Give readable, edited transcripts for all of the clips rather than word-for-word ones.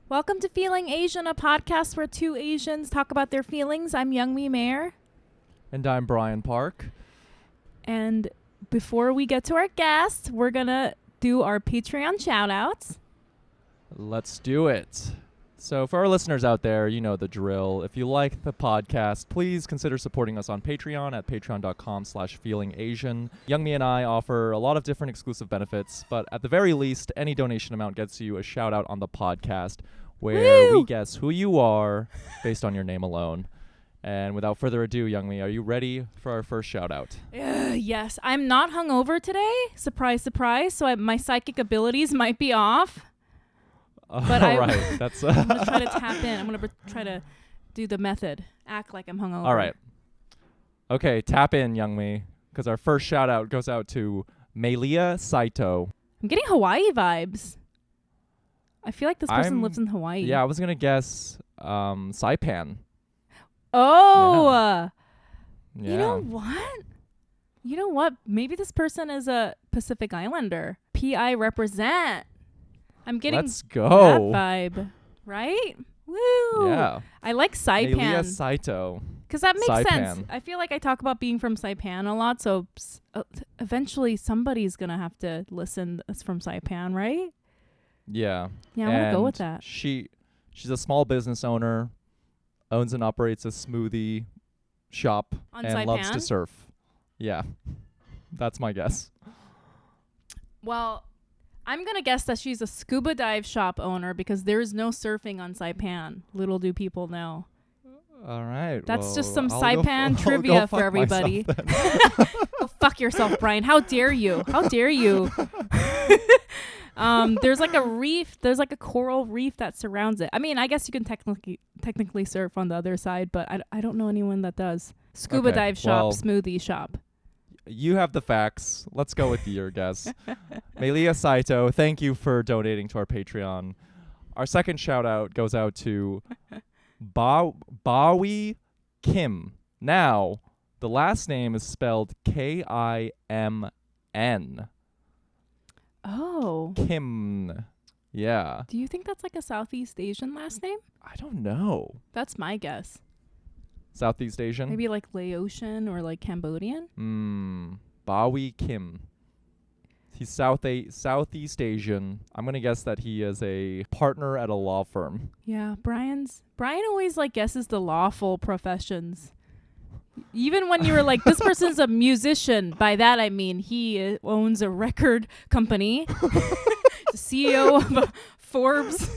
Welcome to Feeling Asian, a podcast where two Asians talk about their feelings. I'm Youngmi Mayer. And I'm Brian Park. And before we get to our guests, we're going to do our Patreon shout-outs. Let's do it. So for our listeners out there, you know the drill. If you like the podcast, please consider supporting us on Patreon at patreon.com/feelingasian. Youngmi and I offer a lot of different exclusive benefits, but at the very least, any donation amount gets you a shout-out on the podcast, where we guess who you are based on your name alone. And without further ado, Youngmi, are you ready for our first shout-out? Yes. I'm not hungover today. Surprise, surprise. So my psychic abilities might be off. But right. That's I'm going to try to tap in. I'm going to try to do the method. Act like I'm hungover. All right. Okay, tap in, Youngmi, because our first shout-out goes out to Melia Saito. I'm getting Hawaii vibes. I feel like this person lives in Hawaii. Yeah, I was going to guess Saipan. Oh. Yeah. You know what? Maybe this person is a Pacific Islander. PI represent. I'm getting Let's go. that vibe. Right? Woo. Yeah. I like Saipan. Melia Saito. Because that makes Saipan. sense. I feel like I talk about being from Saipan a lot, so eventually somebody's going to have to listen that's from Saipan, right? Yeah. Yeah, I'm going to go with that. She's a small business owner, owns and operates a smoothie shop, On and Saipan? loves to surf. Yeah. That's my guess. Well, I'm going to guess that she's a scuba dive shop owner because there is no surfing on Saipan. Little do people know. All right. That's just some I'll Saipan trivia for everybody. Go fuck yourself, Brian. How dare you? How dare you? There's like a reef. There's like a coral reef that surrounds it. I mean, I guess you can technically surf on the other side, but I don't know anyone that does. Scuba dive shop, smoothie shop. You have the facts. Let's go with your guess. Melia Saito, thank you for donating to our Patreon. Our second shout out goes out to Bawi Kim. Now, the last name is spelled Kimn. Oh. Kim. Yeah. Do you think that's like a Southeast Asian last name? I don't know. That's my guess. Southeast Asian? Maybe like Laotian or like Cambodian? Bawi Kim. He's Southeast Asian. I'm going to guess that he is a partner at a law firm. Yeah, Brian always like guesses the lawful professions. Even when you were like, this person's a musician, by that I mean he owns a record company. He's the CEO of Forbes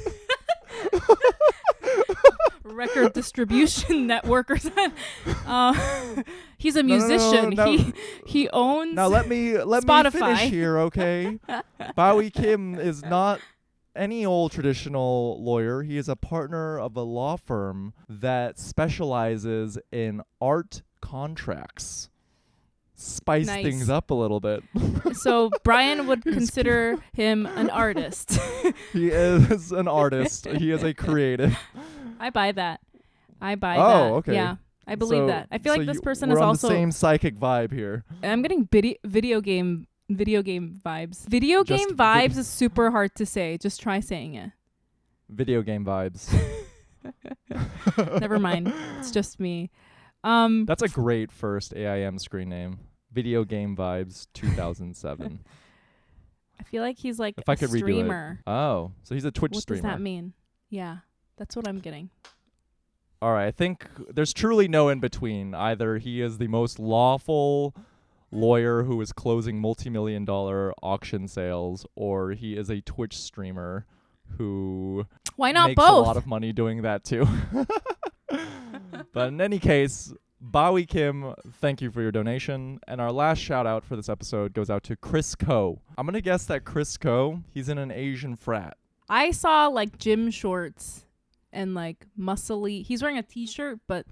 record distribution network or something. He's a musician. No. He owns Now let me finish here, okay? Bawi Kim is not any old traditional lawyer. He is a partner of a law firm that specializes in art contracts. Spice things up a little bit. So Brian would consider him an artist. He is an artist. He is a creative. I buy that. that. Oh, okay. Yeah, I believe that. I feel like this person is on also the same psychic vibe here. I'm getting video game vibes. Video game vibes is super hard to say. Just try saying it. Video game vibes. Never mind. It's just me. That's a great first AIM screen name. Video game vibes 2007. I feel like he's like if I could streamer. Redo it. Oh, so he's a Twitch streamer. What does that mean? Yeah, that's what I'm getting. All right, I think there's truly no in between. Either he is the most lawful lawyer who is closing multi-million-dollar auction sales, or he is a Twitch streamer who Why not makes both? a lot of money doing that too. But in any case, Bawi Kim, thank you for your donation. And our last shout out for this episode goes out to Chris Ko. I'm going to guess that Chris Ko, he's in an Asian frat. I saw like gym shorts and like muscly. He's wearing a t-shirt, but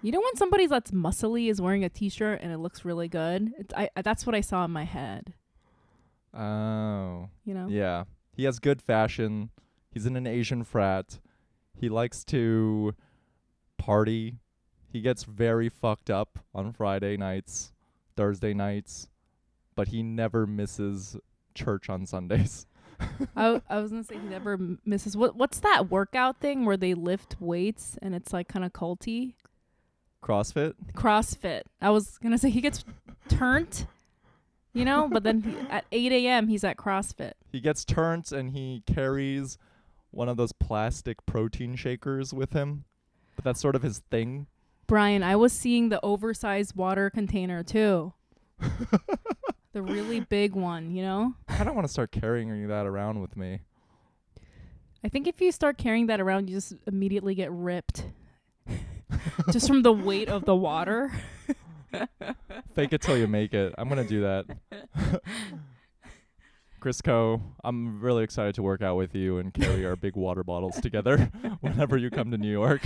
you know when somebody that's muscly is wearing a t-shirt and it looks really good? That's what I saw in my head. Oh. You know? Yeah. He has good fashion. He's in an Asian frat. He likes to party. He gets very fucked up on Friday nights, Thursday nights, but he never misses church on Sundays. I was gonna say he never misses. What's that workout thing where they lift weights and it's like kind of culty? CrossFit? CrossFit. I was gonna say he gets turned, but then at 8 a.m. he's at CrossFit. He gets turned and he carries one of those plastic protein shakers with him. But that's sort of his thing. Brian, I was seeing the oversized water container too. The really big one, I don't want to start carrying that around with me. I think if you start carrying that around, you just immediately get ripped. Just from the weight of the water. Fake it till you make it. I'm going to do that. Crisco, I'm really excited to work out with you and carry our big water bottles together whenever you come to New York.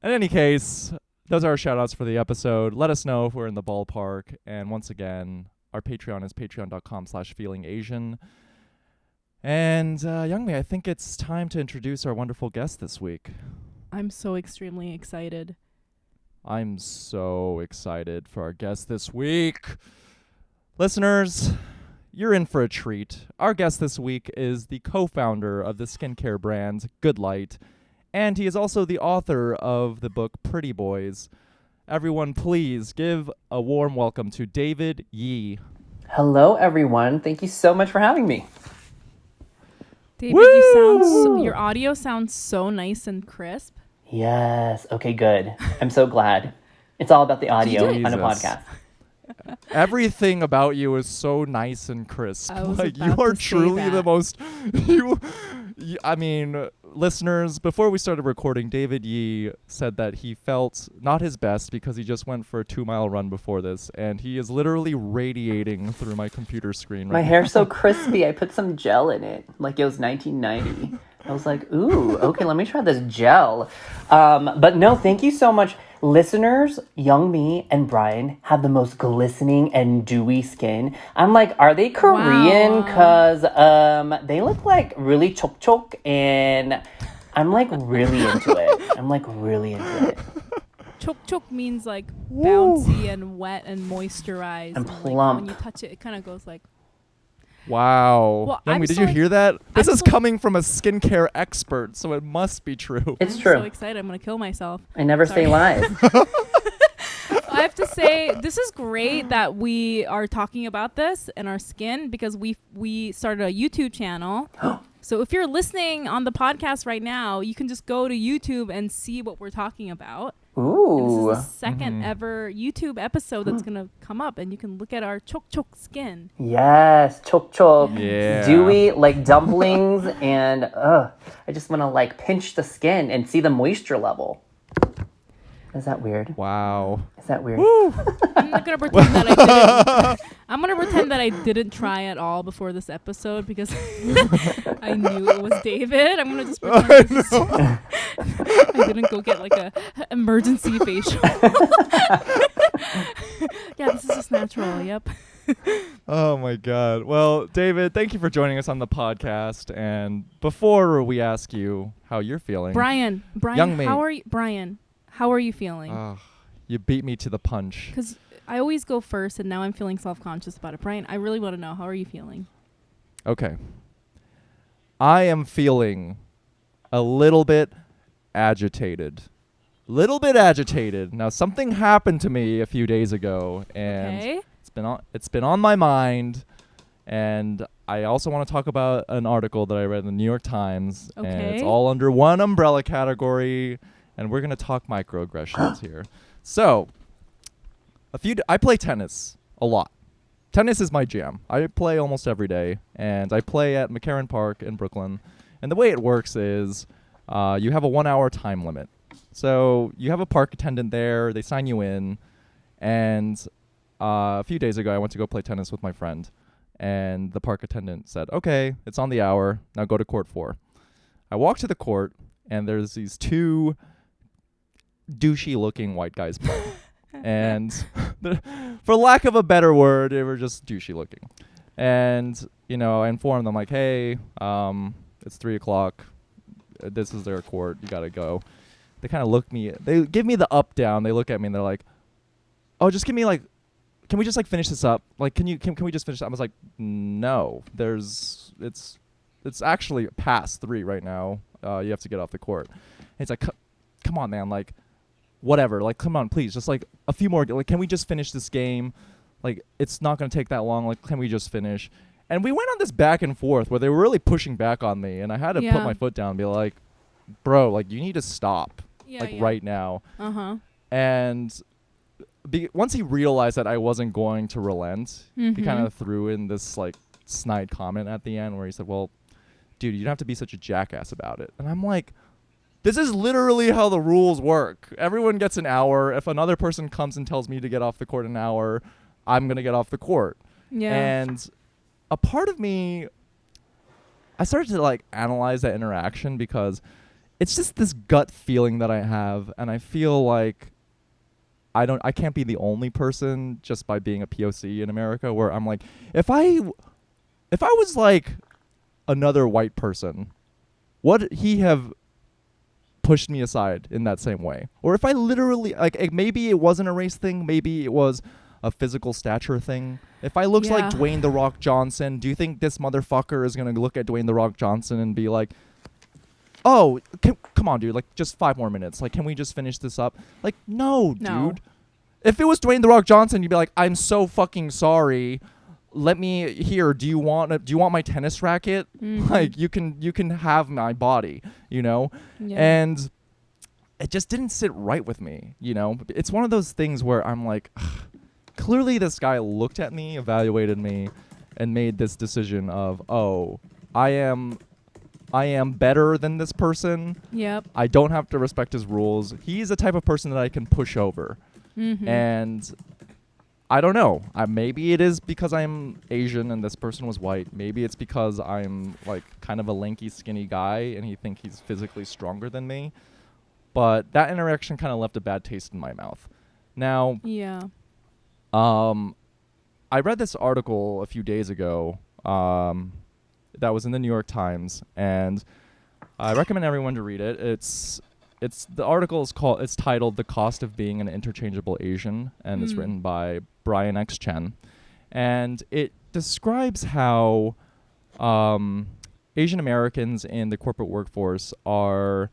In any case, those are our shout-outs for the episode. Let us know if we're in the ballpark. And once again, our Patreon is patreon.com/feelingasian. And Youngmi, I think it's time to introduce our wonderful guest this week. I'm so extremely excited. I'm so excited for our guest this week. Listeners, you're in for a treat. Our guest this week is the co-founder of the skincare brand Good Light, and he is also the author of the book Pretty Boys. Everyone, please give a warm welcome to David Yee. Hello, everyone. Thank you so much for having me. David, your audio sounds so nice and crisp. Yes. Okay, good. I'm so glad. It's all about the audio on a podcast. Everything about you is so nice and crisp. Like you are truly the most I mean, listeners, before we started recording, David Yee said that he felt not his best because he just went for a 2-mile run before this, and he is literally radiating through my computer screen My hair's so crispy. I put some gel in it like it was 1990. I was like, ooh, okay, let me try this gel. But no, thank you so much. Listeners, Youngmi and Brian have the most glistening and dewy skin. I'm like, are they Korean? Because they look like really chok, and I'm like really into it. Chok means like bouncy and wet and moisturized. And like, plump. when you touch it, it kind of goes like... Wow. Well, Youngmi, did you hear that? This is coming from a skincare expert, so it must be true. It's true. I'm so excited. I'm going to kill myself. I never say lies. I have to say, this is great that we are talking about this and our skin, because we started a YouTube channel. So if you're listening on the podcast right now, you can just go to YouTube and see what we're talking about. Ooh. And this is the second ever YouTube episode that's going to come up, and you can look at our chok skin. Yes, chok. Yeah. Dewy like dumplings, and I just want to like pinch the skin and see the moisture level. Is that weird? Wow. Is that weird? I'm not gonna pretend that I didn't. I'm gonna pretend that I didn't try at all before this episode because I knew it was David. I'm gonna just pretend I didn't go get like a emergency facial. Yeah, this is just natural. Yep. Oh my God. Well, David, thank you for joining us on the podcast. And before we ask you how you're feeling, Brian, Youngmi. how are you? Brian, how are you feeling? You beat me to the punch. Because I always go first, and now I'm feeling self-conscious about it. Brian, I really want to know, how are you feeling? Okay. I am feeling a little bit agitated. Now, something happened to me a few days ago, and it's been on my mind. And I also want to talk about an article that I read in the New York Times, and it's all under one umbrella category. And we're going to talk microaggressions here. So, I play tennis a lot. Tennis is my jam. I play almost every day, and I play at McCarran Park in Brooklyn. And the way it works is you have a 1-hour time limit. So you have a park attendant there. They sign you in. And a few days ago, I went to go play tennis with my friend. And the park attendant said, okay, it's on the hour. Now go to court 4. I walk to the court, and there's these 2 douchey-looking white guys playing. And for lack of a better word, they were just douchey-looking. And, I informed them, like, hey, it's 3 o'clock. This is their court. You got to go. they kind of look me. They give me the up down. They look at me and they're like, "Oh, just give me like, can we just like finish this up? Like, can we just finish?" I was like, "No, it's actually past 3 right now. You have to get off the court." And it's like, come on, man, like, whatever, like, come on, please, just like a few more. Like, can we just finish this game? Like, it's not gonna take that long. Like, can we just finish? And we went on this back and forth where they were really pushing back on me, and I had to put my foot down and be like, "Bro, like, you need to stop, right now." And once he realized that I wasn't going to relent, he kind of threw in this like snide comment at the end where he said, "Well, dude, you don't have to be such a jackass about it." And I'm like, this is literally how the rules work. Everyone gets an hour. If another person comes and tells me to get off the court an hour, I'm gonna get off the court. And a part of me, I started to like analyze that interaction because it's just this gut feeling that I have, and I feel like I can't be the only person just by being a POC in America where I'm like, if I was like another white person, would he have pushed me aside in that same way? Or if I literally like, maybe it wasn't a race thing, maybe it was a physical stature thing. If I looked like Dwayne The Rock Johnson, do you think this motherfucker is going to look at Dwayne The Rock Johnson and be like, "Oh, come on, dude, like, just 5 more minutes. Like, can we just finish this up?" Like, no, dude. If it was Dwayne The Rock Johnson, you'd be like, "I'm so fucking sorry. Let me here. Do you want my tennis racket? Like, you can have my body, you know?" And it just didn't sit right with me, you know? It's one of those things where I'm like, clearly this guy looked at me, evaluated me, and made this decision of, "Oh, I am better than this person. Yep. I don't have to respect his rules. He's the type of person that I can push over." And I don't know. Maybe it is because I'm Asian and this person was white. Maybe it's because I'm like kind of a lanky, skinny guy and he thinks he's physically stronger than me. But that interaction kind of left a bad taste in my mouth. Now, I read this article a few days ago that was in the New York Times, and I recommend everyone to read it. The article is titled "The Cost of Being an Interchangeable Asian," and it's written by Brian X. Chen. And it describes how Asian Americans in the corporate workforce are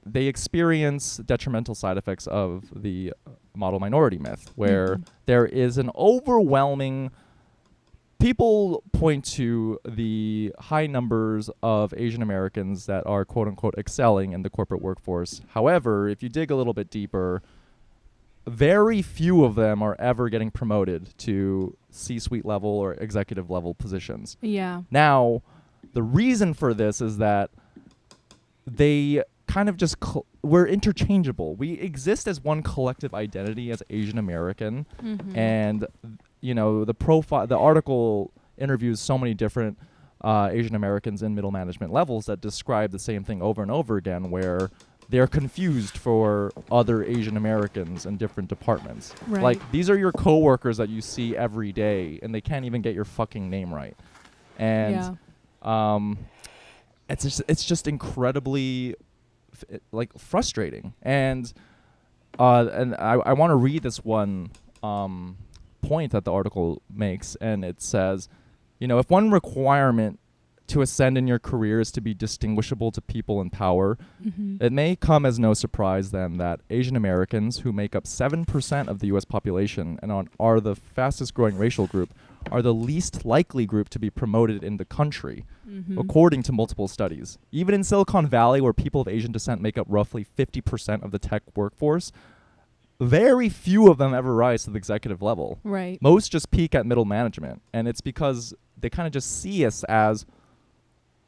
they experience detrimental side effects of the model minority myth, where there is an overwhelming. People point to the high numbers of Asian Americans that are quote unquote excelling in the corporate workforce. However, if you dig a little bit deeper, very few of them are ever getting promoted to C-suite level or executive level positions. Now, the reason for this is that they kind of just we're interchangeable. We exist as one collective identity as Asian American, and you know, the article interviews so many different Asian Americans in middle management levels that describe the same thing over and over again, where they're confused for other Asian Americans in different departments. Like, these are your coworkers that you see every day, and they can't even get your fucking name right. And it's just incredibly like frustrating. And I want to read this one point that the article makes, and it says, you know, if one requirement to ascend in your career is to be distinguishable to people in power, it may come as no surprise then that Asian Americans, who make up 7% of the U.S. population and are the fastest growing racial group, are the least likely group to be promoted in the country, according to multiple studies. Even in Silicon Valley, where people of Asian descent make up roughly 50% of the tech workforce, very few of them ever rise to the executive level. Most just peak at middle management, and it's because they kind of just see us as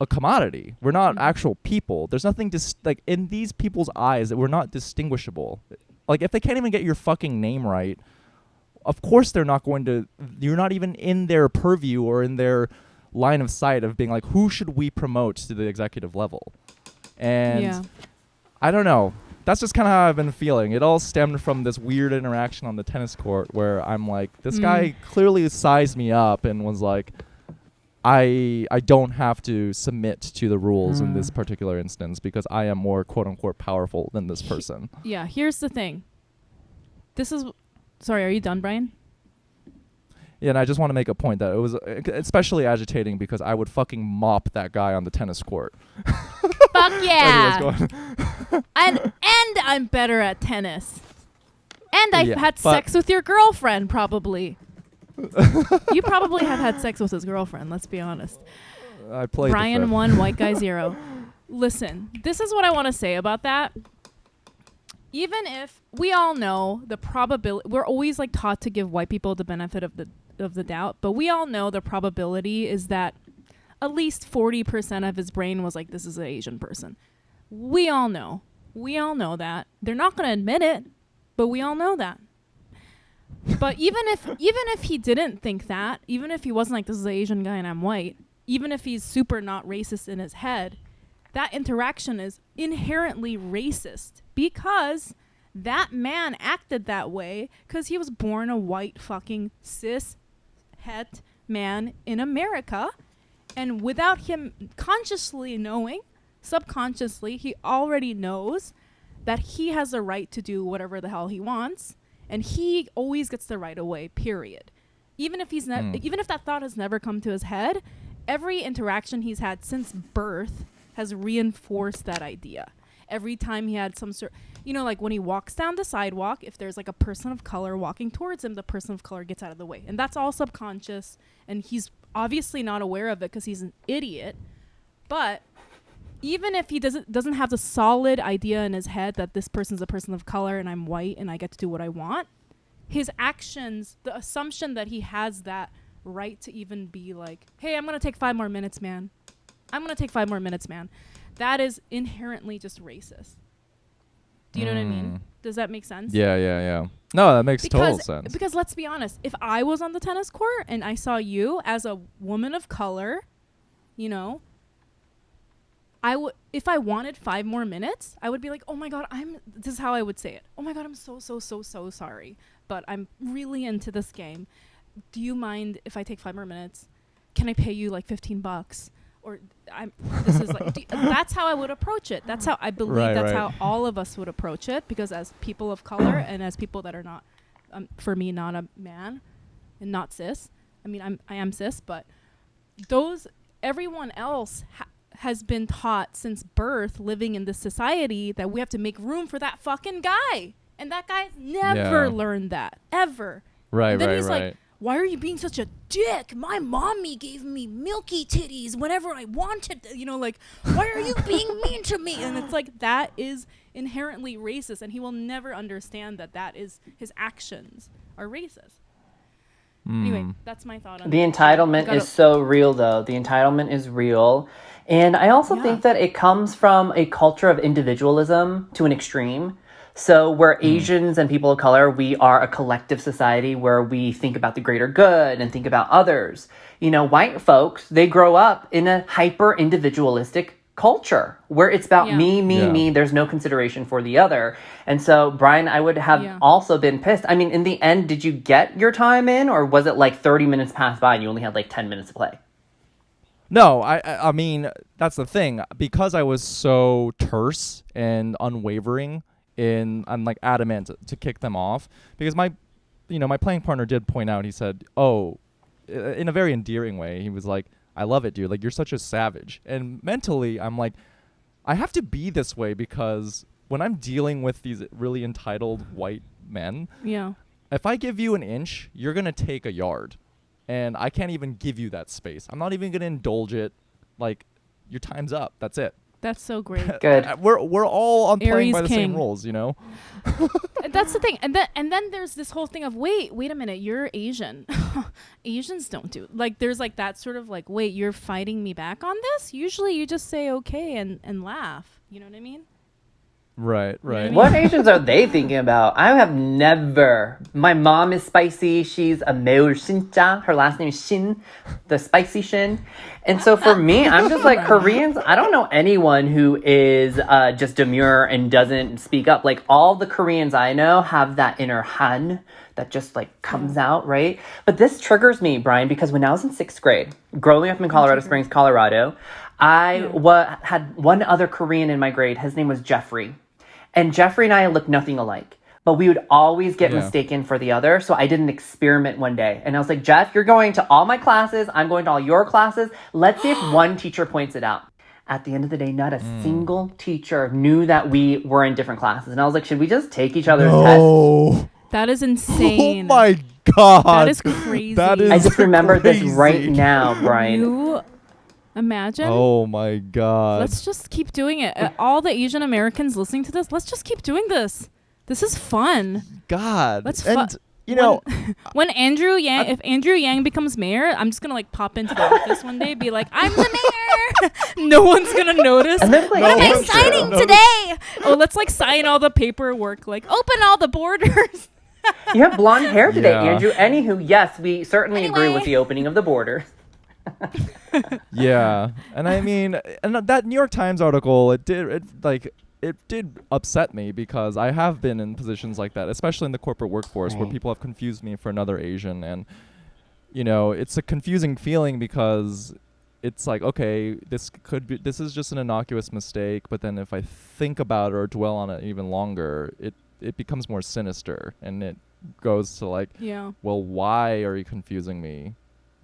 a commodity. We're not actual people. There's nothing like in these people's eyes that we're not distinguishable. Like, if they can't even get your fucking name right, of course they're not going to. You're not even in their purview or in their line of sight of being like, who should we promote to the executive level? And I don't know. That's just kind of how I've been feeling. It all stemmed from this weird interaction on the tennis court where I'm like, this guy clearly sized me up and was like, I don't have to submit to the rules in this particular instance because I am more quote unquote powerful than this person. Yeah, here's the thing. Sorry, are you done, Brian? Yeah, and I just want to make a point that it was especially agitating because I would fucking mop that guy on the tennis court. Fuck yeah. Anyways, go on. and I'm better at tennis. And I've Yeah, had sex with your girlfriend, probably. You probably have had sex with his girlfriend, let's be honest. I played Brian 1, white guy 0. Listen, this is what I want to say about that. Even if we all know the probability, we're always like taught to give white people the benefit of the doubt, but we all know the probability is that at least 40% of his brain was like, this is an Asian person. We all know that. They're not going to admit it, but we all know that. But even if he didn't think that, even if he wasn't like, this is an Asian guy and I'm white, even if he's super not racist in his head, that interaction is inherently racist because that man acted that way because he was born a white fucking cis het man in America. And without him consciously knowing, subconsciously, he already knows that he has the right to do whatever the hell he wants. And he always gets the right of way, period. Even if even if that thought has never come to his head, every interaction he's had since birth has reinforced that idea. Every time he had some sort, like when he walks down the sidewalk, if there's like a person of color walking towards him, the person of color gets out of the way. And that's all subconscious. And he's obviously not aware of it because he's an idiot. But even if he doesn't have the solid idea in his head that this person's a person of color and I'm white and I get to do what I want, his actions, the assumption that he has that right to even be like, hey, I'm going to take 5 more minutes, man. That is inherently just racist. Do you know what I mean? Does that make sense? Yeah. No, that makes total sense. Because let's be honest, if I was on the tennis court and I saw you as a woman of color, if I wanted 5 more minutes, I would be like, oh my God, this is how I would say it. Oh my God, I'm so sorry, but I'm really into this game. Do you mind if I take 5 more minutes? Can I pay you like $15? Or that's how I would approach it. That's how I believe how all of us would approach it, because as people of color and as people that are not, for me, not a man and not cis. I mean, I am cis, but everyone else has been taught since birth, living in this society, that we have to make room for that fucking guy. And that guy's never learned that, ever. Right, and then he's right. like, why are you being such a dick? My mommy gave me milky titties whenever I wanted, why are you being mean to me? And it's like, that is inherently racist. And he will never understand that is his actions are racist. Anyway, that's my thought on the entitlement is so real, though. The entitlement is real. And I also think that it comes from a culture of individualism to an extreme. So where Asians and people of color, we are a collective society where we think about the greater good and think about others. White folks, they grow up in a hyper-individualistic culture where it's about me. There's no consideration for the other. And so, Brian, I would have also been pissed. I mean, in the end, did you get your time in, or was it like 30 minutes passed by and you only had like 10 minutes to play? No, I mean, that's the thing. Because I was so terse and unwavering I'm like adamant to kick them off, because my playing partner did point out, he said, in a very endearing way, he was like, I love it, dude. Like, you're such a savage. And mentally, I'm like, I have to be this way because when I'm dealing with these really entitled white men, if I give you an inch, you're going to take a yard. And I can't even give you that space. I'm not even going to indulge it. Like, your time's up. That's it. That's so great. Good. We're all on playing by the King. same rules, That's the thing. And then there's this whole thing of, wait a minute, you're Asian. Asians don't do. Like, there's like that sort of like, wait, you're fighting me back on this? Usually you just say okay and laugh. You know what I mean? Right. What Asians are they thinking about? I have never. My mom is spicy. She's a Meo Shincha. Her last name is Shin, the spicy Shin. And so for me, I'm just like, Koreans, I don't know anyone who is just demure and doesn't speak up. Like, all the Koreans I know have that inner Han that just like comes out, right? But this triggers me, Brian, because when I was in 6th grade, growing up in Colorado Springs, Colorado, I had one other Korean in my grade. His name was Jeffrey. And Jeffrey and I looked nothing alike. But we would always get mistaken for the other. So I did an experiment one day. And I was like, Jeff, you're going to all my classes. I'm going to all your classes. Let's see if one teacher points it out. At the end of the day, not a single teacher knew that we were in different classes. And I was like, should we just take each other's tests? That is insane. Oh my God. That is crazy. I just remembered this right now, Brian. You imagine? Oh my God. Let's just keep doing it. All the Asian Americans listening to this, let's just keep doing this. This is fun. God. Let's you know, when Andrew Yang, if Andrew Yang becomes mayor, I'm just gonna like pop into the office one day, be like, "I'm the mayor." No one's gonna notice. And then, like, what am I signing today? Oh, let's like sign all the paperwork, like open all the borders. You have blonde hair today, Yeah. Andrew. Anywho, yes, we certainly agree Anyway. with the opening of the border. yeah. And I mean, and that New York Times article, it did upset me because I have been in positions like that, especially in the corporate workforce where Right. people have confused me for another Asian. And, you know, it's a confusing feeling because it's like, okay, this is just an innocuous mistake. But then if I think about it or dwell on it even longer, it becomes more sinister, and it goes to like, well, why are you confusing me?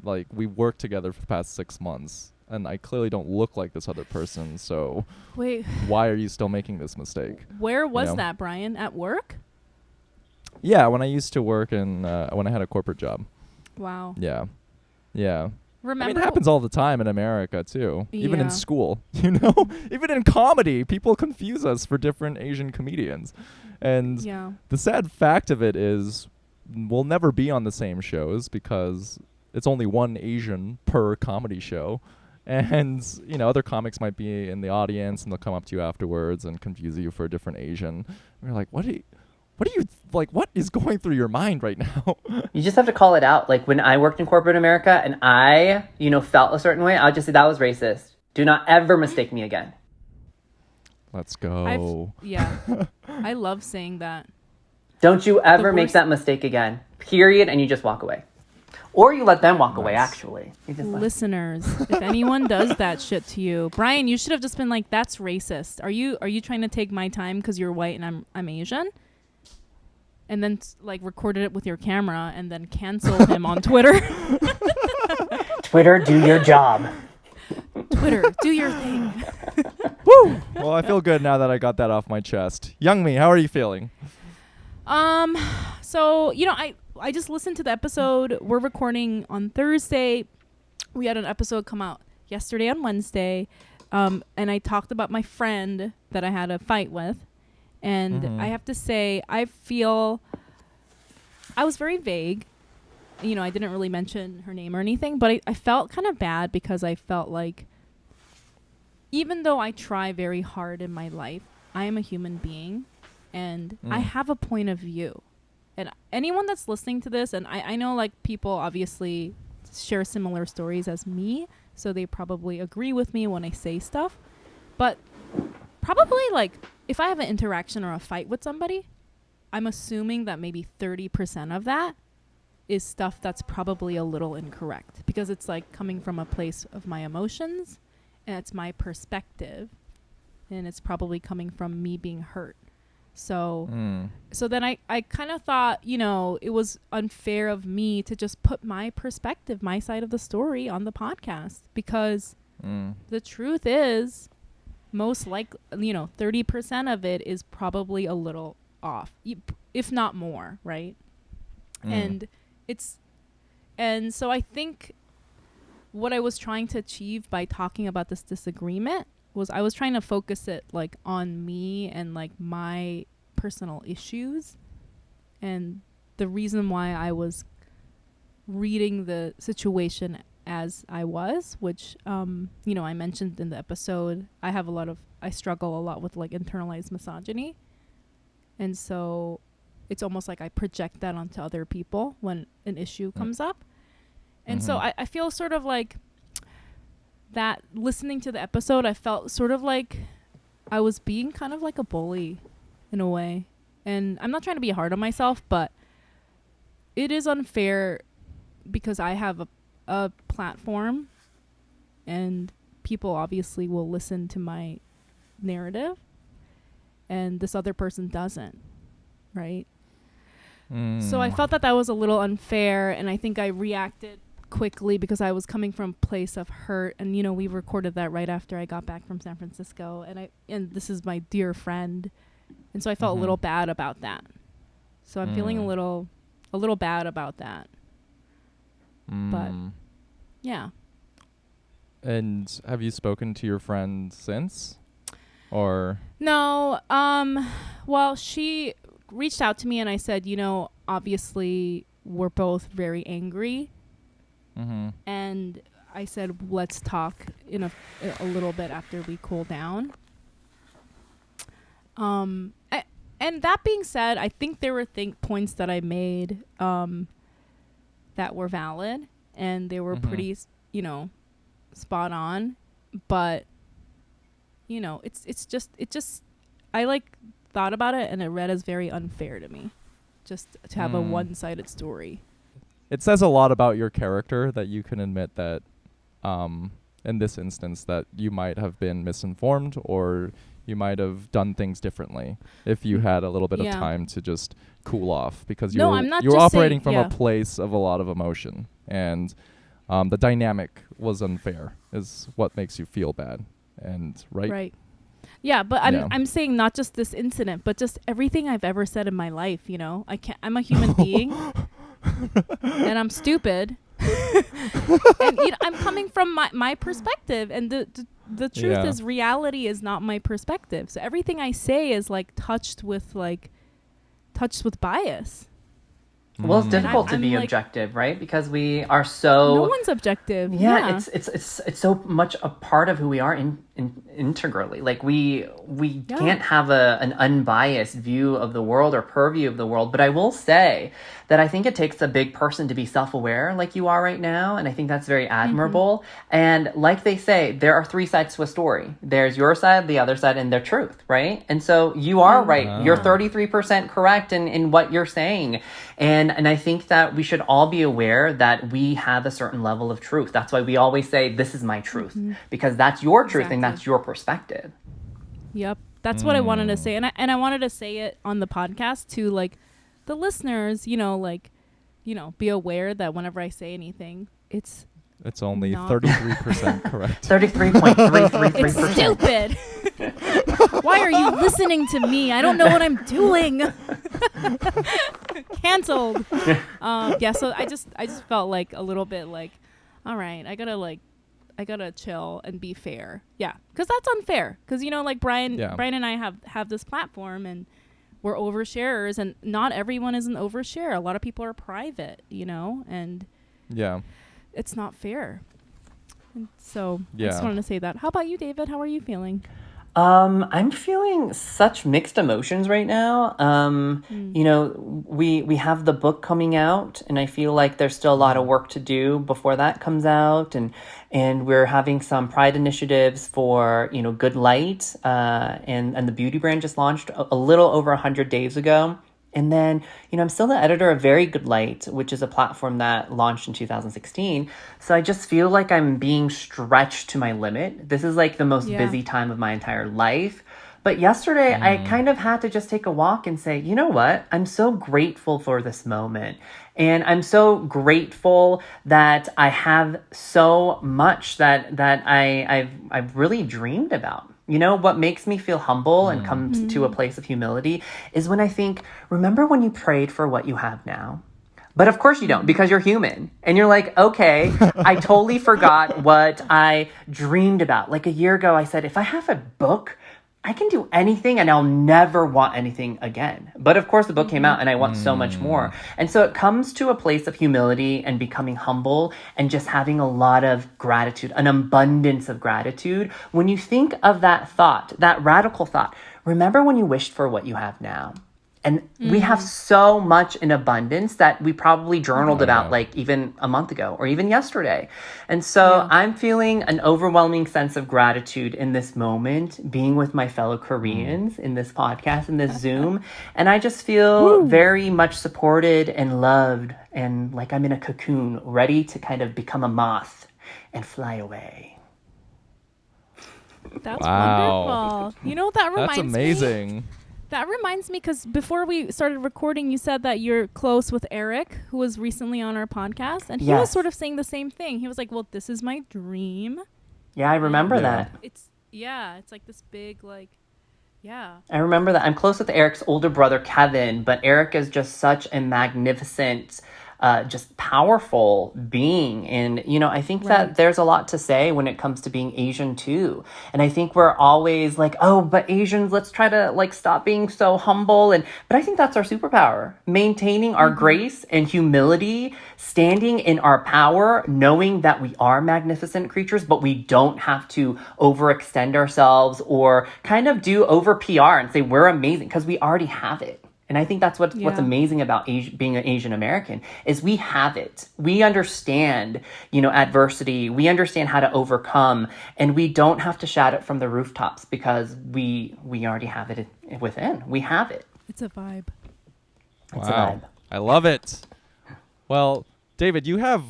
Like, we worked together for the past 6 months. And I clearly don't look like this other person, so Wait, why are you still making this mistake? where was know? that, Brian? At work? Yeah, when I used to work when I had a corporate job. Wow. Yeah. Remember? I mean, it happens all the time in America, too. Even in Yeah. school, you know? Even in comedy, people confuse us for different Asian comedians. And the sad fact of it is we'll never be on the same shows because it's only one Asian per comedy show. And, you know, other comics might be in the audience and they'll come up to you afterwards and confuse you for a different Asian. And you're like, what is going through your mind right now? You just have to call it out. Like when I worked in corporate America and I, felt a certain way, I would just say that was racist. Do not ever mistake me again. Let's go. I love saying that. Don't you ever make worst- that mistake again. Period. And you just walk away. Or you let them walk away, actually. You just Listeners, if anyone does that shit to you, Brian, you should have just been like, "That's racist. Are you trying to take my time because you're white and I'm Asian?" And then like recorded it with your camera and then canceled him on Twitter. Twitter, do your job. Twitter, do your thing. Woo! Well, I feel good now that I got that off my chest. Youngmi, how are you feeling? So I just listened to the episode. We're recording on Thursday. We had an episode come out yesterday on Wednesday. And I talked about my friend that I had a fight with. And I have to say, I was very vague. I didn't really mention her name or anything, but I felt kind of bad because I felt like even though I try very hard in my life, I am a human being and I have a point of view. And anyone that's listening to this, and I know like people obviously share similar stories as me, so they probably agree with me when I say stuff. But probably like if I have an interaction or a fight with somebody, I'm assuming that maybe 30% of that is stuff that's probably a little incorrect because it's like coming from a place of my emotions and it's my perspective and it's probably coming from me being hurt. So then I kind of thought, it was unfair of me to just put my perspective, my side of the story on the podcast because the truth is most likely, 30% of it is probably a little off, if not more, right? And so I think what I was trying to achieve by talking about this disagreement was I was trying to focus it like on me and like my personal issues and the reason why I was reading the situation as I was, which I mentioned in the episode. I struggle a lot with like internalized misogyny, and so it's almost like I project that onto other people when an issue comes up. And so I feel sort of like that listening to the episode, I felt sort of like I was being kind of like a bully in a way. And I'm not trying to be hard on myself, but it is unfair because I have a platform and people obviously will listen to my narrative and this other person doesn't, right? So I felt that was a little unfair, and I think I reacted quickly because I was coming from a place of hurt, and you know, we recorded that right after I got back from San Francisco, and this is my dear friend, and so I felt a little bad about that. So I'm feeling a little bad about that. But yeah. And have you spoken to your friend since? Or No, well, she reached out to me and I said, you know, obviously we're both very angry. And I said, let's talk in a little bit after we cool down. And that being said, I think there were points that I made that were valid and they were pretty, you know, spot on. But, you know, it's just I like thought about it and it read as very unfair to me just to have a one-sided story. It says a lot about your character that you can admit that in this instance that you might have been misinformed or you might have done things differently if you had a little bit of time to just cool off, because you're operating from a place of a lot of emotion, and the dynamic was unfair is what makes you feel bad. And right. Yeah, but I'm saying not just this incident, but just everything I've ever said in my life, you know. I'm a human being and I'm stupid. And you know, I'm coming from my perspective, and the truth is reality is not my perspective. So everything I say is like touched with bias. Well, it's difficult to be objective, right? Because we are so... No one's objective. Yeah. It's so much a part of who we are integrally. Like we can't have an unbiased view of the world or purview of the world. But I will say that I think it takes a big person to be self-aware like you are right now. And I think that's very admirable. And like they say, there are three sides to a story. There's your side, the other side, and their truth, right? And so you are right. You're 33% correct in what you're saying. And I think that we should all be aware that we have a certain level of truth. That's why we always say, this is my truth, because that's your truth and that's your perspective. Yep. That's what I wanted to say. And I wanted to say it on the podcast to like the listeners, you know, be aware that whenever I say anything, it's only 33% correct. 33.333%. It's stupid. Why are you listening to me? I don't know what I'm doing. Canceled. So I just felt like a little bit like, all right, I gotta chill and be fair. Yeah, because that's unfair. Because you know, like Brian and I have this platform and we're oversharers, and not everyone is an overshare. A lot of people are private, you know, and it's not fair. And so I just wanted to say that. How about you, David? How are you feeling? I'm feeling such mixed emotions right now. You know, we have the book coming out, and I feel like there's still a lot of work to do before that comes out, and we're having some pride initiatives for, you know, Good Light, and the beauty brand just launched a little over 100 days ago. And then, you know, I'm still the editor of Very Good Light, which is a platform that launched in 2016. So I just feel like I'm being stretched to my limit. This is like the most busy time of my entire life. But yesterday, I kind of had to just take a walk and say, you know what? I'm so grateful for this moment. And I'm so grateful that I have so much that I've really dreamed about. You know, what makes me feel humble and comes to a place of humility is when I think, remember when you prayed for what you have now? But of course you don't, because you're human. And you're like, okay, I totally forgot what I dreamed about. Like a year ago, I said, if I have a book, I can do anything and I'll never want anything again. But of course the book came out and I want so much more. And so it comes to a place of humility and becoming humble and just having a lot of gratitude, an abundance of gratitude. When you think of that thought, that radical thought, remember when you wished for what you have now. And we have so much in abundance that we probably journaled about like even a month ago or even yesterday. And so I'm feeling an overwhelming sense of gratitude in this moment, being with my fellow Koreans in this podcast, in this Zoom. And I just feel very much supported and loved and like I'm in a cocoon, ready to kind of become a moth and fly away. That's wonderful. You know what that reminds That's amazing. me? That reminds me because before we started recording, you said that you're close with Eric, who was recently on our podcast. And he was sort of saying the same thing. He was like, well, this is my dream. Yeah, I remember that. It's like this big, like, I remember that. I'm close with Eric's older brother, Kevin, but Eric is just such a magnificent, just powerful being. And, you know, I think that there's a lot to say when it comes to being Asian too. And I think we're always like, oh, but Asians, let's try to like stop being so humble. But I think that's our superpower, maintaining our grace and humility, standing in our power, knowing that we are magnificent creatures, but we don't have to overextend ourselves or kind of do over PR and say we're amazing because we already have it. And I think that's what's amazing about being an Asian American is we have it. We understand, you know, adversity. We understand how to overcome, and we don't have to shout it from the rooftops because we already have it within. We have it. It's a vibe. It's a vibe. I love it. Well, David, you have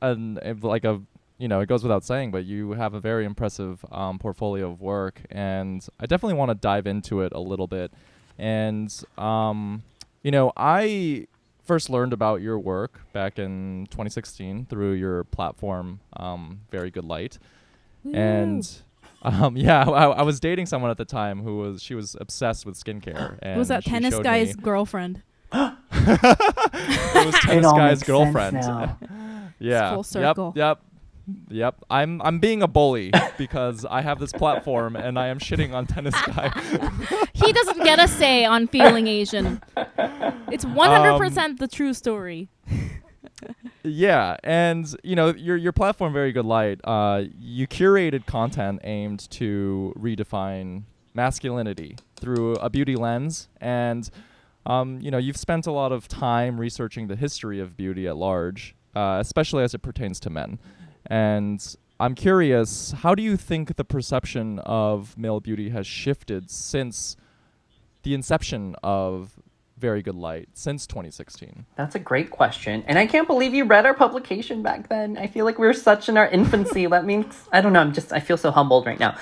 it goes without saying, but you have a very impressive portfolio of work, and I definitely want to dive into it a little bit. And, you know, I first learned about your work back in 2016 through your platform, Very Good Light. Woo. And, I was dating someone at the time she was obsessed with skincare. And was that tennis guy's girlfriend? It was tennis guy's girlfriend. Yeah. It's full circle. Yep. I'm being a bully because I have this platform and I am shitting on tennis guy. He doesn't get a say on feeling Asian. It's 100% the true story. Yeah, and you know your platform, Very Good Light. You curated content aimed to redefine masculinity through a beauty lens, and you know you've spent a lot of time researching the history of beauty at large, especially as it pertains to men. And I'm curious, how do you think the perception of male beauty has shifted since the inception of Very Good Light, since 2016? That's a great question. And I can't believe you read our publication back then. I feel like we were such in our infancy. That means, I don't know, I feel so humbled right now.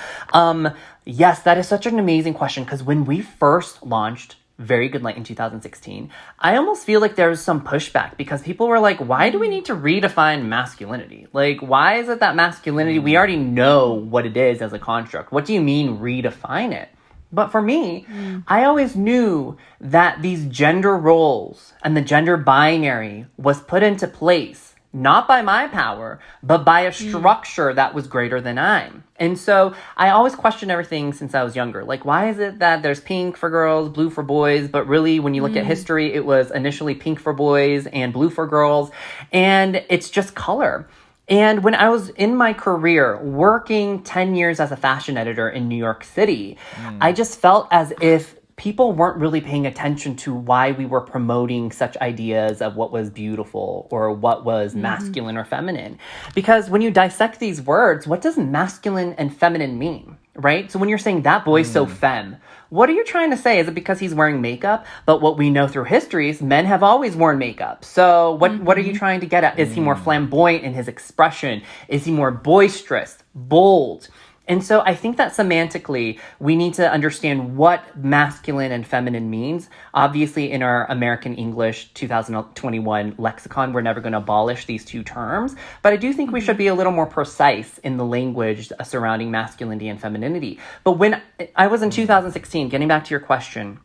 Yes, that is such an amazing question because when we first launched Very Good Light in 2016, I almost feel like there was some pushback because people were like, why do we need to redefine masculinity? Like, why is it that masculinity, we already know what it is as a construct. What do you mean redefine it? But for me, I always knew that these gender roles and the gender binary was put into place not by my power, but by a structure that was greater than I. And so I always questioned everything since I was younger. Like, why is it that there's pink for girls, blue for boys? But really, when you look at history, it was initially pink for boys and blue for girls. And it's just color. And when I was in my career working 10 years as a fashion editor in New York City, I just felt as if people weren't really paying attention to why we were promoting such ideas of what was beautiful or what was masculine or feminine. Because when you dissect these words, what does masculine and feminine mean, right? So when you're saying that boy's so femme, what are you trying to say? Is it because he's wearing makeup? But what we know through history is men have always worn makeup. So what are you trying to get at? Is he more flamboyant in his expression? Is he more boisterous, bold? And so I think that semantically, we need to understand what masculine and feminine means. Obviously, in our American English 2021 lexicon, we're never going to abolish these two terms. But I do think we should be a little more precise in the language surrounding masculinity and femininity. But when I was in 2016, getting back to your question,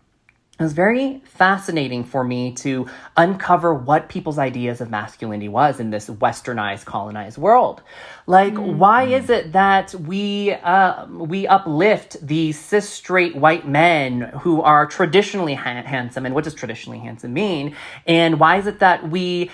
it was very fascinating for me to uncover what people's ideas of masculinity was in this westernized, colonized world. Like, why is it that we uplift these cis straight white men who are traditionally handsome? And what does traditionally handsome mean? And why is it that we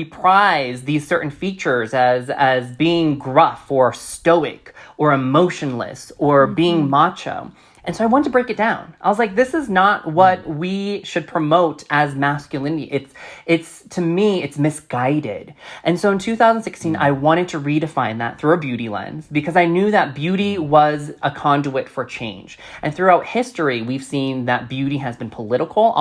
prize these certain features as being gruff or stoic or emotionless or being macho? And so I wanted to break it down. I was like, this is not what we should promote as masculinity. It's to me, it's misguided. And so in 2016, I wanted to redefine that through a beauty lens because I knew that beauty was a conduit for change. And throughout history, we've seen that beauty has been political,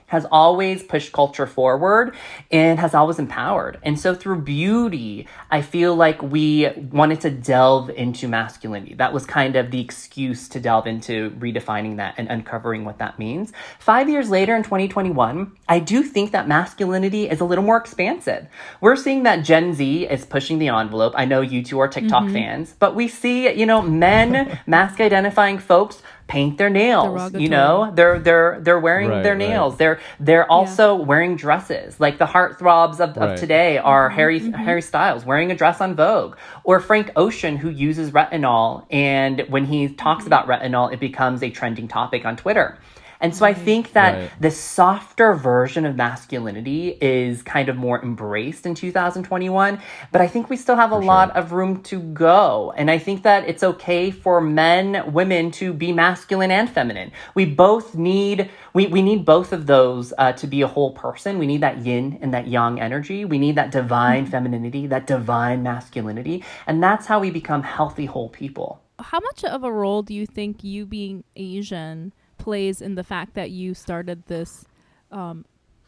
has always pushed culture forward, and has always empowered. And so through beauty, I feel like we wanted to delve into masculinity. That was kind of the excuse to delve into redefining that and uncovering what that means. 5 years later in 2021, I do think that masculinity is a little more expansive. We're seeing that Gen Z is pushing the envelope. I know you two are TikTok fans, but we see, men, mask identifying folks paint their nails. They're wearing their nails. They're also wearing dresses. Like the heartthrobs of today are Harry Styles wearing a dress on Vogue, or Frank Ocean, who uses retinol, and when he talks about retinol, it becomes a trending topic on Twitter. And so I think that the softer version of masculinity is kind of more embraced in 2021, but I think we still have a lot of room to go. And I think that it's okay for men, women to be masculine and feminine. We both need, we need both of those to be a whole person. We need that yin and that yang energy. We need that divine femininity, that divine masculinity. And that's how we become healthy, whole people. How much of a role do you think you being Asian plays in the fact that you started this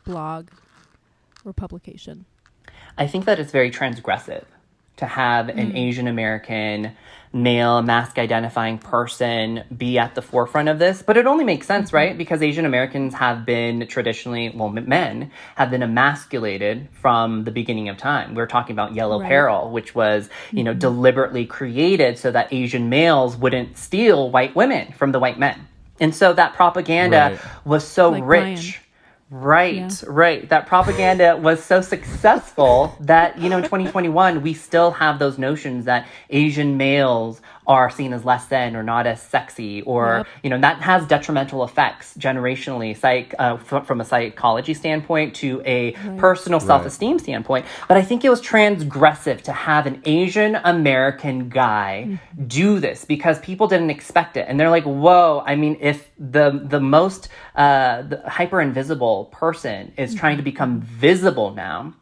blog or publication? I think that it's very transgressive to have an Asian American male mask identifying person be at the forefront of this. But it only makes sense, right? Because Asian Americans have been traditionally, men have been emasculated from the beginning of time. We're talking about yellow peril, which was, deliberately created so that Asian males wouldn't steal white women from the white men. And so that propaganda was so like rich. Brian. Right. That propaganda was so successful that, in 2021, we still have those notions that Asian males are seen as less than or not as sexy, or, that has detrimental effects generationally, from a psychology standpoint to a personal self-esteem standpoint. But I think it was transgressive to have an Asian American guy do this because people didn't expect it. And they're like, whoa, I mean, if the most the hyper invisible person is trying to become visible now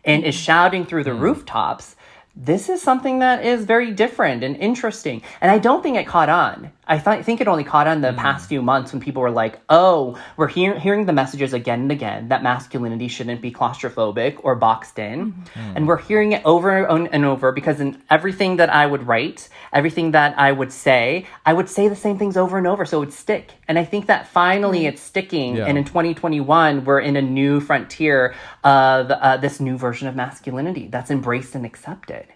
and is shouting through the rooftops, this is something that is very different and interesting. And I don't think it caught on. I think it only caught on the past few months when people were like, oh, we're hearing the messages again and again that masculinity shouldn't be claustrophobic or boxed in. And we're hearing it over and over because in everything that I would write, everything that I would say the same things over and over so it would stick. And I think that finally it's sticking. And in 2021, we're in a new frontier of this new version of masculinity that's embraced and accepted.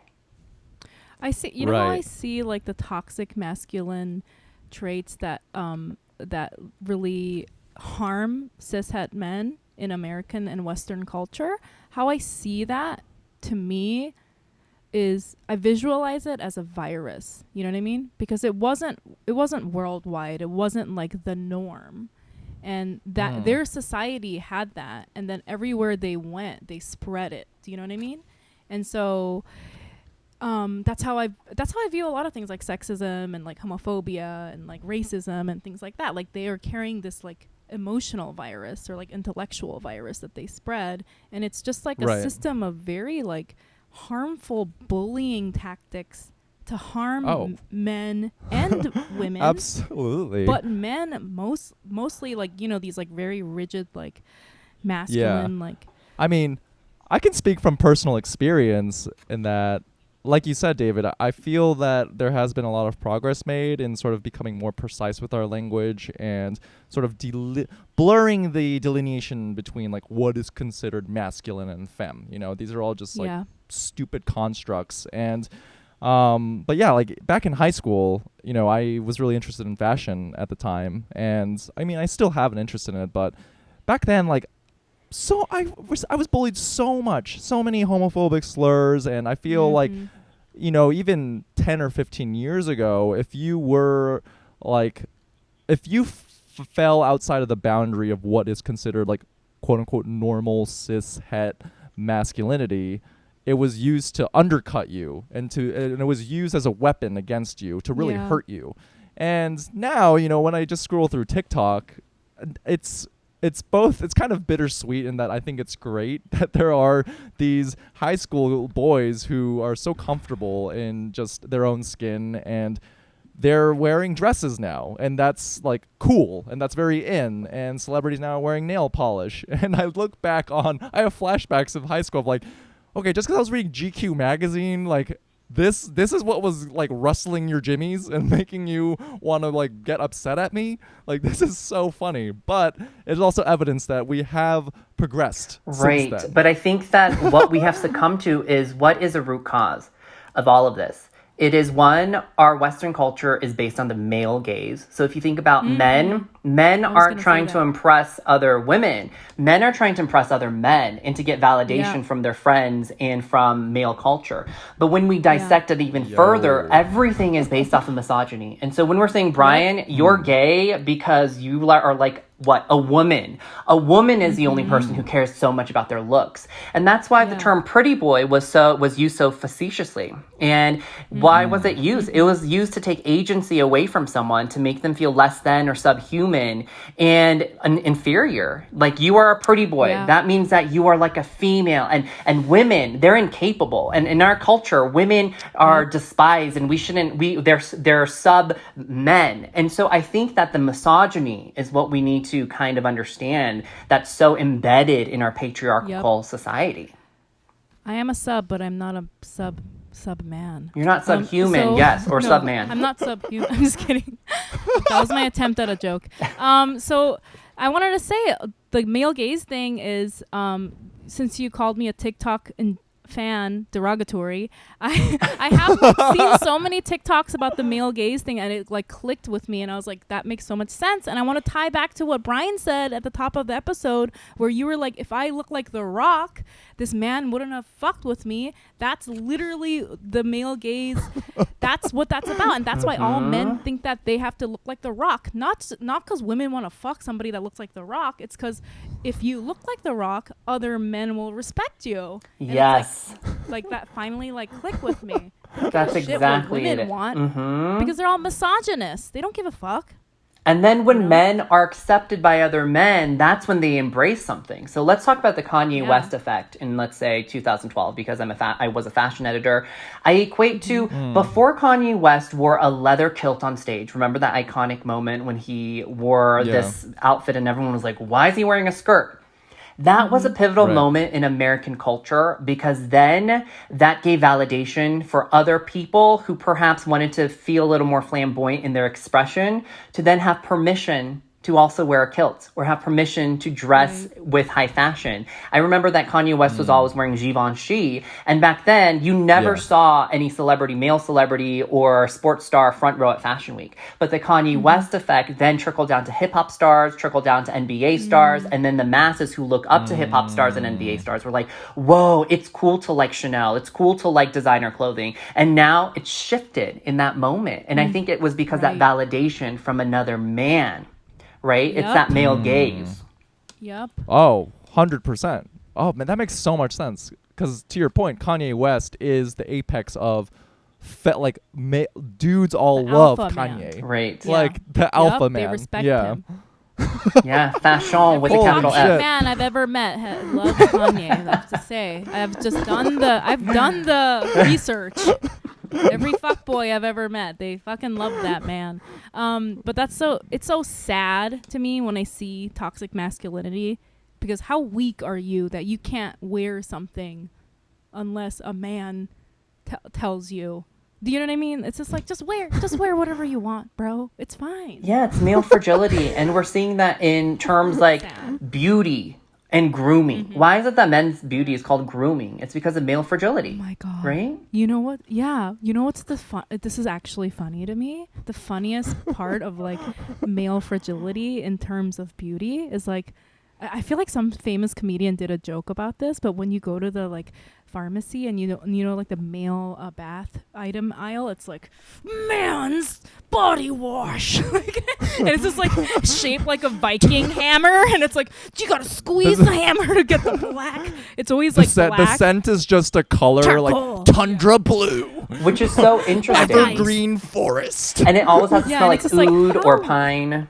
I see, how I see like the toxic masculine traits that that really harm cishet men in American and Western culture. How I see that, to me, is I visualize it as a virus. You know what I mean? Because it wasn't worldwide. It wasn't like the norm. And that their society had that, and then everywhere they went, they spread it. Do you know what I mean? And so that's how I view a lot of things like sexism and like homophobia and like racism and things like that. Like they are carrying this like emotional virus or like intellectual virus that they spread, and it's just like a system of very like harmful bullying tactics to harm men and women. Absolutely. But men mostly like, these like very rigid like masculine like. I mean, I can speak from personal experience in that, like you said, David, I feel that there has been a lot of progress made in sort of becoming more precise with our language and sort of blurring the delineation between like what is considered masculine and femme. These are all just like stupid constructs. And but yeah, like back in high school, I was really interested in fashion at the time. And I mean, I still have an interest in it, but back then, like, so I was bullied so much, so many homophobic slurs, and I feel like, even 10 or 15 years ago, if you fell outside of the boundary of what is considered like quote unquote normal cis het masculinity, it was used to undercut you and it was used as a weapon against you to really hurt you. And now, when I just scroll through TikTok, it's kind of bittersweet in that I think it's great that there are these high school boys who are so comfortable in just their own skin, and they're wearing dresses now, and that's like cool, and that's very in, and celebrities now are wearing nail polish. And I look back I have flashbacks of high school of like, okay, just because I was reading GQ magazine, like this is what was like rustling your jimmies and making you want to like get upset at me. Like, this is so funny, but it's also evidence that we have progressed Right. since then. But I think that what we have succumbed to is, what is a root cause of all of this? It is, one, our Western culture is based on the male gaze. So if you think about men aren't trying to impress other women. Men are trying to impress other men and to get validation from their friends and from male culture. But when we dissect it even further, everything is based off of misogyny. And so when we're saying, Brian, you're gay because you are like, what? A woman. A woman is the only person who cares so much about their looks. And that's why the term pretty boy was used so facetiously. And why was it used? It was used to take agency away from someone, to make them feel less than or subhuman and inferior. Like, you are a pretty boy. That means that you are like a female. And women, they're incapable. And in our culture, women are despised, and they're sub men. And so I think that the misogyny is what we need to kind of understand, that's so embedded in our patriarchal society. I am a sub, but I'm not a sub man. You're not subhuman, or no, sub man. I'm not subhuman. I'm just kidding. That was my attempt at a joke. So I wanted to say the male gaze thing is, since you called me a TikTok fan derogatory, I have seen so many TikToks about the male gaze thing, and it like clicked with me, and I was like, that makes so much sense. And I want to tie back to what Brian said at the top of the episode, where you were like, if I look like The Rock, this man wouldn't have fucked with me. That's literally the male gaze. That's what that's about. And that's why all men think that they have to look like The Rock. Not because women want to fuck somebody that looks like The Rock. It's because if you look like The Rock, other men will respect you. And yes. Like that finally like click with me. That's exactly what women it. want, because they're all misogynists. They don't give a fuck. And then when men are accepted by other men, that's when they embrace something. So let's talk about the Kanye West effect in, let's say, 2012, because I was a fashion editor. I equate to before Kanye West wore a leather kilt on stage. Remember that iconic moment when he wore this outfit and everyone was like, why is he wearing a skirt? That was a pivotal moment in American culture, because then that gave validation for other people who perhaps wanted to feel a little more flamboyant in their expression to then have permission to also wear a kilt or have permission to dress with high fashion. I remember that Kanye West was always wearing Givenchy, and back then you never saw any male celebrity or sports star front row at Fashion Week. But the Kanye West effect then trickled down to hip-hop stars, trickled down to NBA stars, and then the masses who look up to hip-hop stars and NBA stars were like, whoa, it's cool to like Chanel, it's cool to like designer clothing. And now it's shifted in that moment. And I think it was because that validation from another man. Right? It's that male gaze. Yep. Oh, 100%. Oh, man, that makes so much sense. Because to your point, Kanye West is the apex of dudes all love Kanye. Man. Right. Like the alpha man. They respect him. Yeah, fashion with a capital F. Every man I've ever met loves Kanye, I have to say. I've done the research. Every fuckboy I've ever met, they fucking love that man. But it's so sad to me when I see toxic masculinity, because how weak are you that you can't wear something unless a man tells you? Do you know what I mean? It's just like, just wear whatever you want, bro. It's fine. Yeah, it's male fragility. And we're seeing that in terms like beauty and grooming. Why is it that men's beauty is called grooming? It's because of male fragility. Oh my God. Right? You know what? Yeah. You know what's this is actually funny to me. The funniest part of like male fragility in terms of beauty is like, I feel like some famous comedian did a joke about this, but when you go to the like pharmacy and you know like the male bath item aisle, it's like man's body wash, and it's just like shaped like a Viking hammer, and it's like you gotta squeeze the hammer to get the black. It's always like black. The scent is just a color, charcoal. like tundra blue. which is so interesting. Evergreen forest. And it always has to Yeah, smell and like it's just oud like, or oh. pine.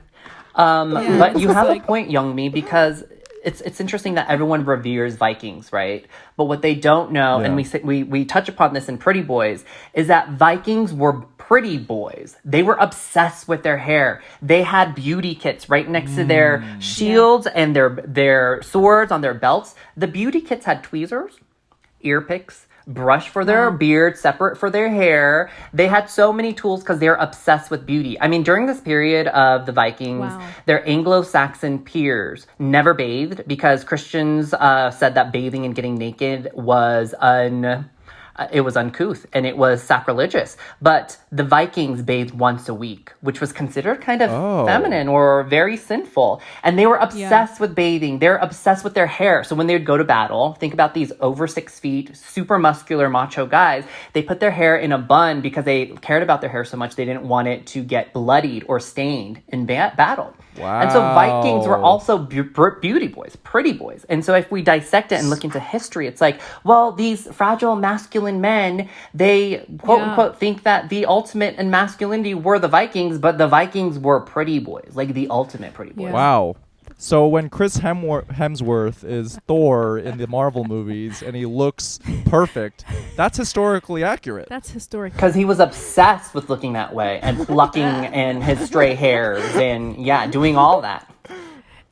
Yeah, But it's you just have a like- point, Youngmi, because it's interesting that everyone reveres Vikings, right? But what they don't know, and Yeah. we touch upon this in Pretty Boys, is that Vikings were pretty boys. They were obsessed with their hair. They had beauty kits right next to their shields and their swords on their belts. The beauty kits had tweezers, ear picks, brush for their beard, separate for their hair. They had so many tools because they're obsessed with beauty. I mean, during this period of the Vikings, their Anglo-Saxon peers never bathed because Christians said that bathing and getting naked was it was uncouth and it was sacrilegious. But the Vikings bathed once a week, which was considered kind of feminine or very sinful. And they were obsessed with bathing. They're obsessed with their hair. So when they would go to battle, think about these over 6 feet, super muscular macho guys. They put their hair in a bun because they cared about their hair so much they didn't want it to get bloodied or stained in battle. Wow. And so Vikings were also beauty boys, pretty boys. And so if we dissect it and look into history, it's like, well, these fragile masculine men, they quote unquote think that the ultimate in masculinity were the Vikings, but the Vikings were pretty boys, like the ultimate pretty boys. Yeah. Wow. So when Chris Hemsworth is Thor in the Marvel movies and he looks perfect, that's historically accurate. That's historic. Because he was obsessed with looking that way and plucking and his stray hairs and doing all that.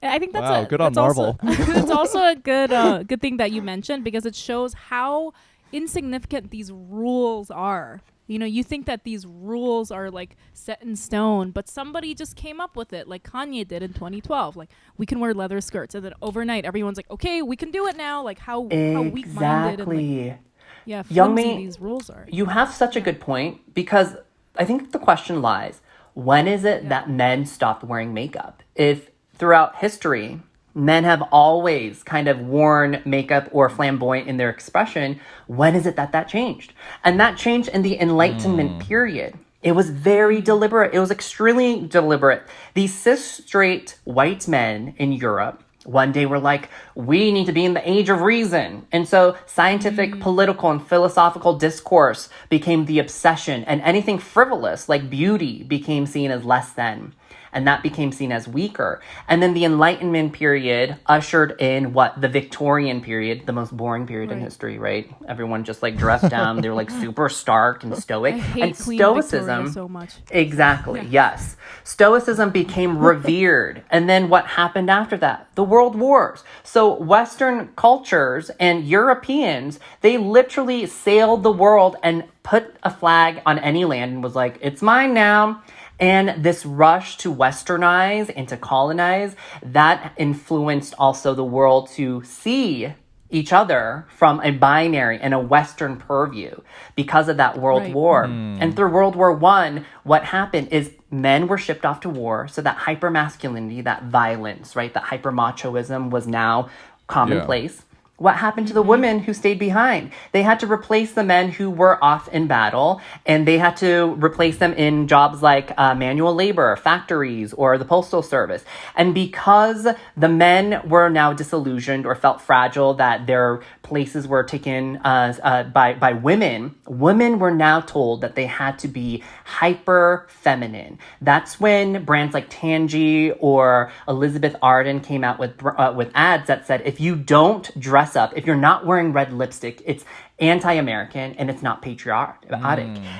I think that's Wow, good on Marvel. It's also a good thing that you mentioned because it shows how insignificant these rules are. You know, you think that these rules are like set in stone, but somebody just came up with it, like Kanye did in 2012. Like, we can wear leather skirts, and then overnight, everyone's like, "Okay, we can do it now." Like, how weak-minded and like, flimsy these rules are. You have such a good point because I think the question lies: when is it that men stopped wearing makeup? If throughout history, men have always kind of worn makeup or flamboyant in their expression, when is it that changed? And that changed in the Enlightenment period. It was very deliberate. It was extremely deliberate. These cis, straight, white men in Europe one day were like, we need to be in the age of reason. And so scientific, political, and philosophical discourse became the obsession, and anything frivolous like beauty became seen as less than. And that became seen as weaker. And then the Enlightenment period ushered in the Victorian period, the most boring period in history, right? Everyone just like dressed down. They were like super stark and stoic. I hate and Queen Stoicism Victoria so much. Exactly, yes. Stoicism became revered. And then what happened after that? The World Wars. So Western cultures and Europeans, they literally sailed the world and put a flag on any land and was like, it's mine now. And this rush to westernize and to colonize, that influenced also the world to see each other from a binary and a Western purview because of that World War. And through World War I, what happened is men were shipped off to war. So that hypermasculinity, that violence, right? That hypermachoism was now commonplace. What happened to the women who stayed behind? They had to replace the men who were off in battle, and they had to replace them in jobs like manual labor, factories, or the postal service. And because the men were now disillusioned or felt fragile that their places were taken by women, women were now told that they had to be hyper feminine. That's when brands like Tangy or Elizabeth Arden came out with ads that said, if you don't dress up, if you're not wearing red lipstick, it's anti-American and it's not patriotic.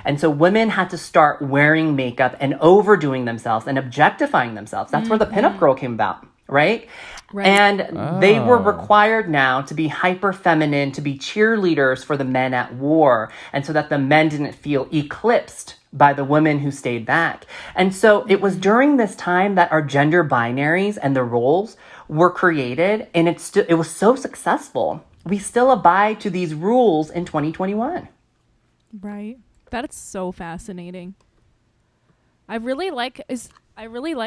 And so women had to start wearing makeup and overdoing themselves and objectifying themselves. That's where the pinup girl came about, right? And they were required now to be hyper feminine, to be cheerleaders for the men at war, and so that the men didn't feel eclipsed by the women who stayed back. And so it was during this time that our gender binaries and the roles were created, and it was so successful. We still abide to these rules in 2021. Right. That is so fascinating. I really like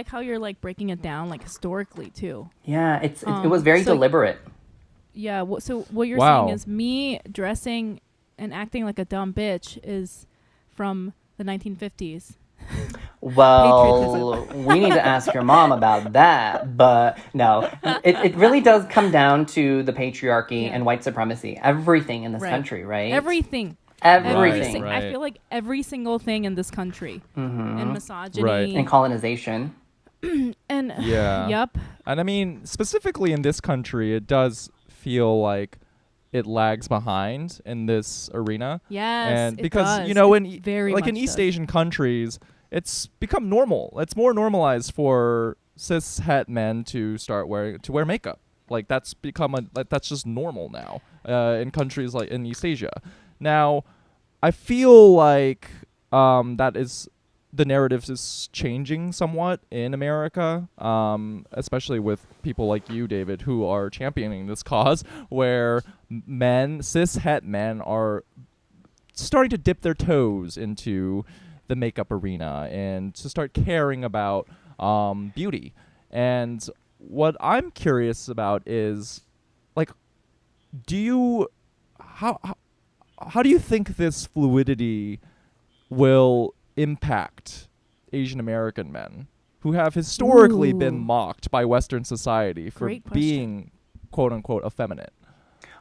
how you're like breaking it down like historically too. Yeah, it was very deliberate. Yeah. So what you're Wow. saying is me dressing and acting like a dumb bitch is from the 1950s. Well, we need to ask your mom about that. But no, it really does come down to the patriarchy and white supremacy. Everything in this country, right? Everything. Everything. Right. I feel like every single thing in this country and misogyny Right. And colonization. and Yeah. yep. And I mean, specifically in this country, it does feel like it lags behind in this arena. Yes, And it because, does. you know, It in very like in much East does. Asian countries, it's become normal. It's more normalized for cis het men to wear makeup. Like that's that's just normal now in countries like in East Asia. Now, I feel like the narrative is changing somewhat in America, especially with people like you, David, who are championing this cause, where cis het men are starting to dip their toes into the makeup arena and to start caring about beauty. And what I'm curious about is, like, how do you think this fluidity will impact Asian American men who have historically been Ooh. mocked by Western society for Great question. being quote unquote effeminate?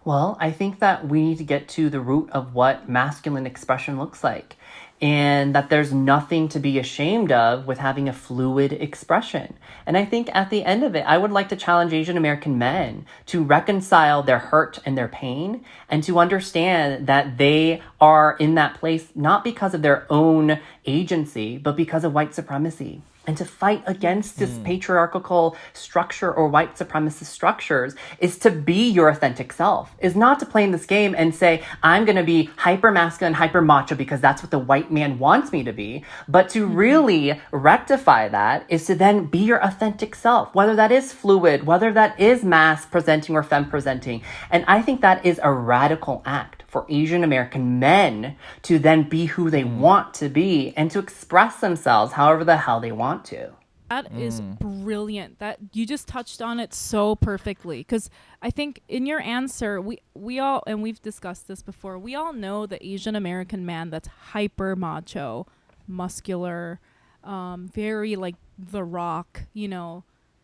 Well, I think that we need to get to the root of what masculine expression looks like. And that there's nothing to be ashamed of with having a fluid expression. And I think at the end of it, I would like to challenge Asian American men to reconcile their hurt and their pain and to understand that they are in that place not because of their own agency, but because of white supremacy. And to fight against this patriarchal structure or white supremacist structures is to be your authentic self, is not to play in this game and say, I'm going to be hyper masculine, hyper macho because that's what the white man wants me to be. But to really rectify that is to then be your authentic self, whether that is fluid, whether that is mass presenting or femme presenting. And I think that is a radical act for Asian American men to then be who they want to be and to express themselves however the hell they want to. That is brilliant. That you just touched on it so perfectly. Because I think in your answer, we all, and we've discussed this before, we all know the Asian American man that's hyper macho, muscular, very like The Rock,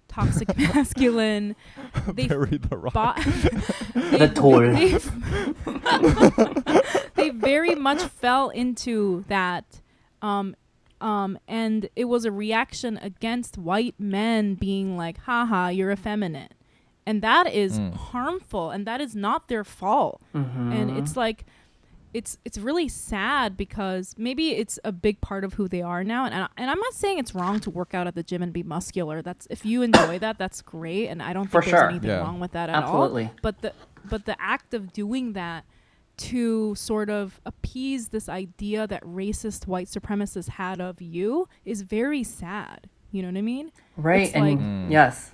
toxic masculine. Very The Rock. The toll. They very much fell into that. And it was a reaction against white men being like, haha, you're effeminate. And that is harmful, and that is not their fault. And it's like, it's really sad because maybe it's a big part of who they are now. And I'm not saying it's wrong to work out at the gym and be muscular. That's, if you enjoy that, that's great. And I don't think there's anything wrong with that at all. But the act of doing that to sort of appease this idea that racist white supremacists had of you is very sad. You know what I mean? Right. It's And yes,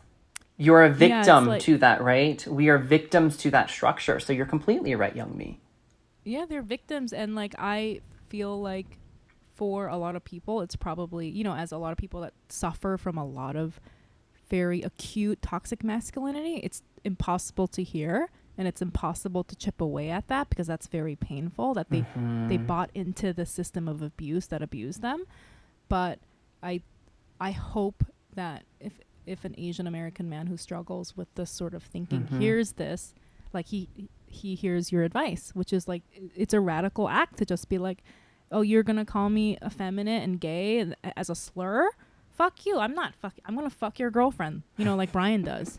you're a victim like, to that, right? We are victims to that structure. So you're completely right, Youngmi. Yeah, they're victims. And like, I feel like for a lot of people, it's probably, as a lot of people that suffer from a lot of very acute toxic masculinity, it's impossible to hear. And it's impossible to chip away at that because that's very painful that they bought into the system of abuse that abused them. But I hope that if an Asian American man who struggles with this sort of thinking hears this, like he hears your advice, which is like, it's a radical act to just be like, oh, you're gonna call me effeminate and gay as a slur? Fuck you. I'm gonna fuck your girlfriend, like Brian does.